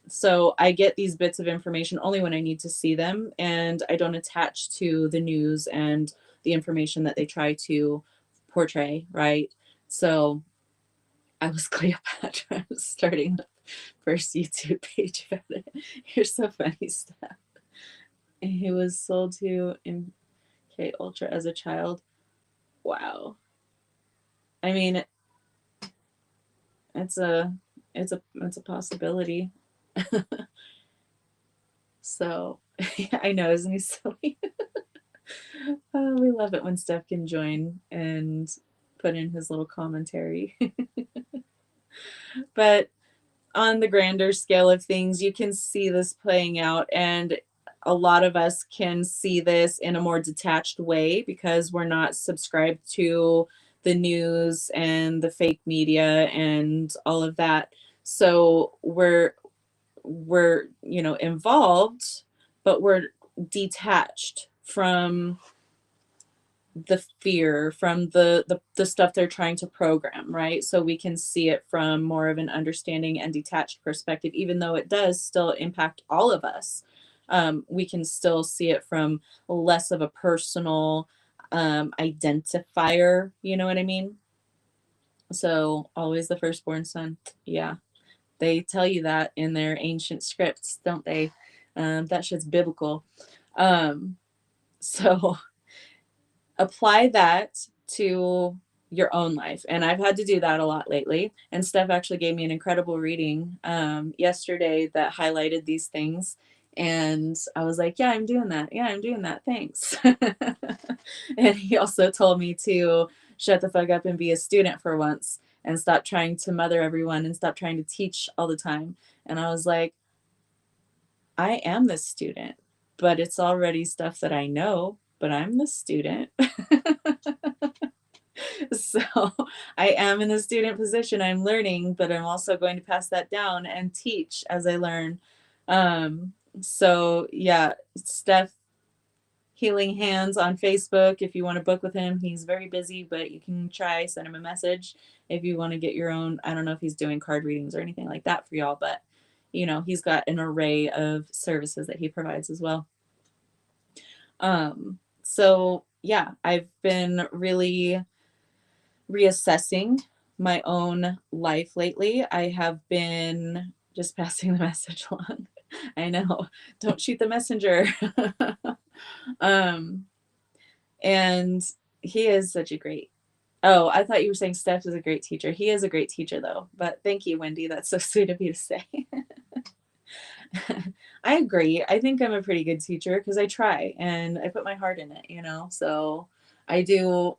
So I get these bits of information only when I need to see them, and I don't attach to the news and the information that they try to portray, right? So I was Cleopatra starting the first YouTube page about it. You're so funny, Steph. He was sold to MK Ultra as a child. Wow. I mean, it's a it's a possibility. So I know, isn't he silly? Oh, we love it when Steph can join and put in his little commentary. But on the grander scale of things, you can see this playing out, and a lot of us can see this in a more detached way because we're not subscribed to the news and the fake media and all of that. So we're involved, but we're detached from the fear, from the stuff they're trying to program, right? So we can see it from more of an understanding and detached perspective, even though it does still impact all of us. We can still see it from less of a personal identifier, you know what I mean? So always the firstborn son. Yeah, they tell you that in their ancient scripts, don't they? That shit's biblical. So apply that to your own life. And I've had to do that a lot lately. And Steph actually gave me an incredible reading yesterday that highlighted these things. And I was like, yeah, I'm doing that. Yeah, I'm doing that. Thanks. And he also told me to shut the fuck up and be a student for once and stop trying to mother everyone and stop trying to teach all the time. And I was like, I am the student, but it's already stuff that I know, but I'm the student. So I am in a student position. I'm learning, but I'm also going to pass that down and teach as I learn. So yeah, Steph Healing Hands on Facebook. If you want to book with him, he's very busy, but you can try, send him a message if you want to get your own. I don't know if he's doing card readings or anything like that for y'all, but he's got an array of services that he provides as well. So yeah, I've been really reassessing my own life lately. I have been just passing the message along. I know, don't shoot the messenger. um, and he is such a great. Oh, I thought you were saying Steph is a great teacher. He is a great teacher, though. But thank you, Wendy. That's so sweet of you to say. I agree. I think I'm a pretty good teacher because I try and I put my heart in it. So I do.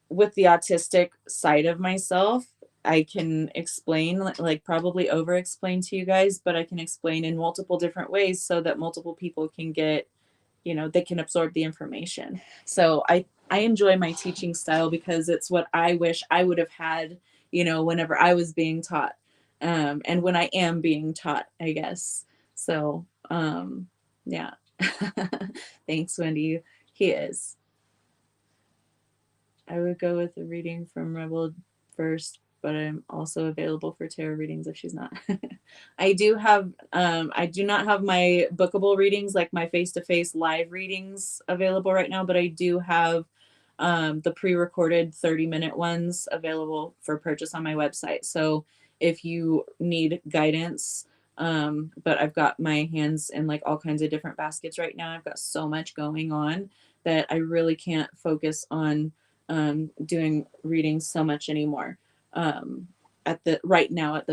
With the autistic side of myself, I can explain, like probably over explain to you guys, but I can explain in multiple different ways so that multiple people can get, they can absorb the information. So I enjoy my teaching style because it's what I wish I would have had, whenever I was being taught, and when I am being taught, I guess. So, yeah. Thanks, Wendy. He is. I would go with a reading from Rebel first, but I'm also available for tarot readings if she's not. I do not have my bookable readings, like my face-to-face live readings available right now, but I do have the pre-recorded 30-minute ones available for purchase on my website. So if you need guidance, but I've got my hands in like all kinds of different baskets right now. I've got so much going on that I really can't focus on doing readings so much anymore right now at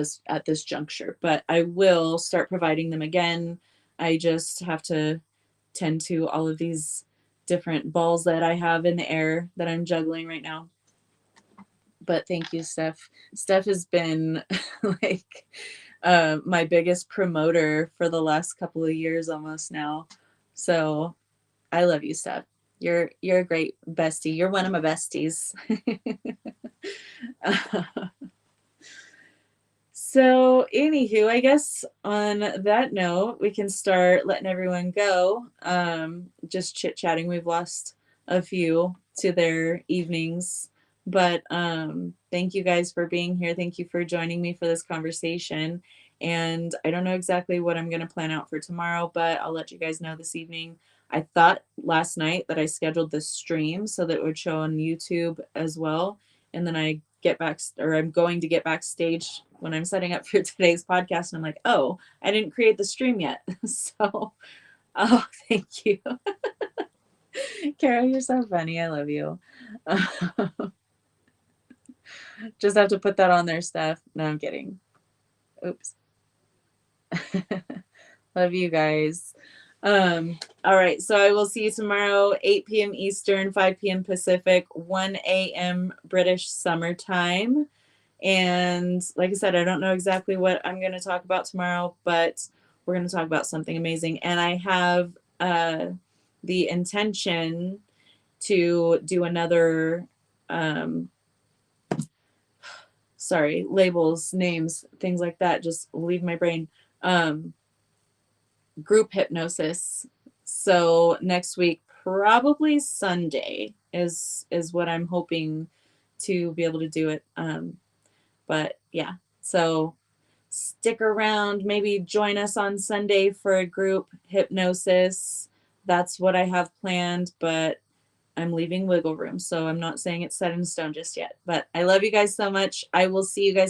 this juncture, but I will start providing them again. I just have to tend to all of these different balls that I have in the air that I'm juggling right now. But thank you, Steph. Steph has been like my biggest promoter for the last couple of years almost now. So I love you, Steph. You're a great bestie. You're one of my besties. So, anywho, I guess on that note, we can start letting everyone go. Just chit chatting. We've lost a few to their evenings, but thank you guys for being here. Thank you for joining me for this conversation. And I don't know exactly what I'm going to plan out for tomorrow, but I'll let you guys know this evening. I thought last night that I scheduled this stream so that it would show on YouTube as well. And then I'm going to get backstage when I'm setting up for today's podcast. And I'm like, oh, I didn't create the stream yet. So, oh, thank you. Carol, you're so funny. I love you. Just have to put that on there, Steph. No, I'm kidding. Oops. Love you guys. All right. So I will see you tomorrow, 8 p.m. Eastern, 5 p.m. Pacific, 1 a.m. British summertime. And like I said, I don't know exactly what I'm going to talk about tomorrow, but we're going to talk about something amazing. And I have the intention to do another, labels, names, things like that. Just leave my brain. Group hypnosis. So next week, probably Sunday is what I'm hoping to be able to do it. But yeah, so stick around, maybe join us on Sunday for a group hypnosis. That's what I have planned, but I'm leaving wiggle room. So I'm not saying it's set in stone just yet. But I love you guys so much. I will see you guys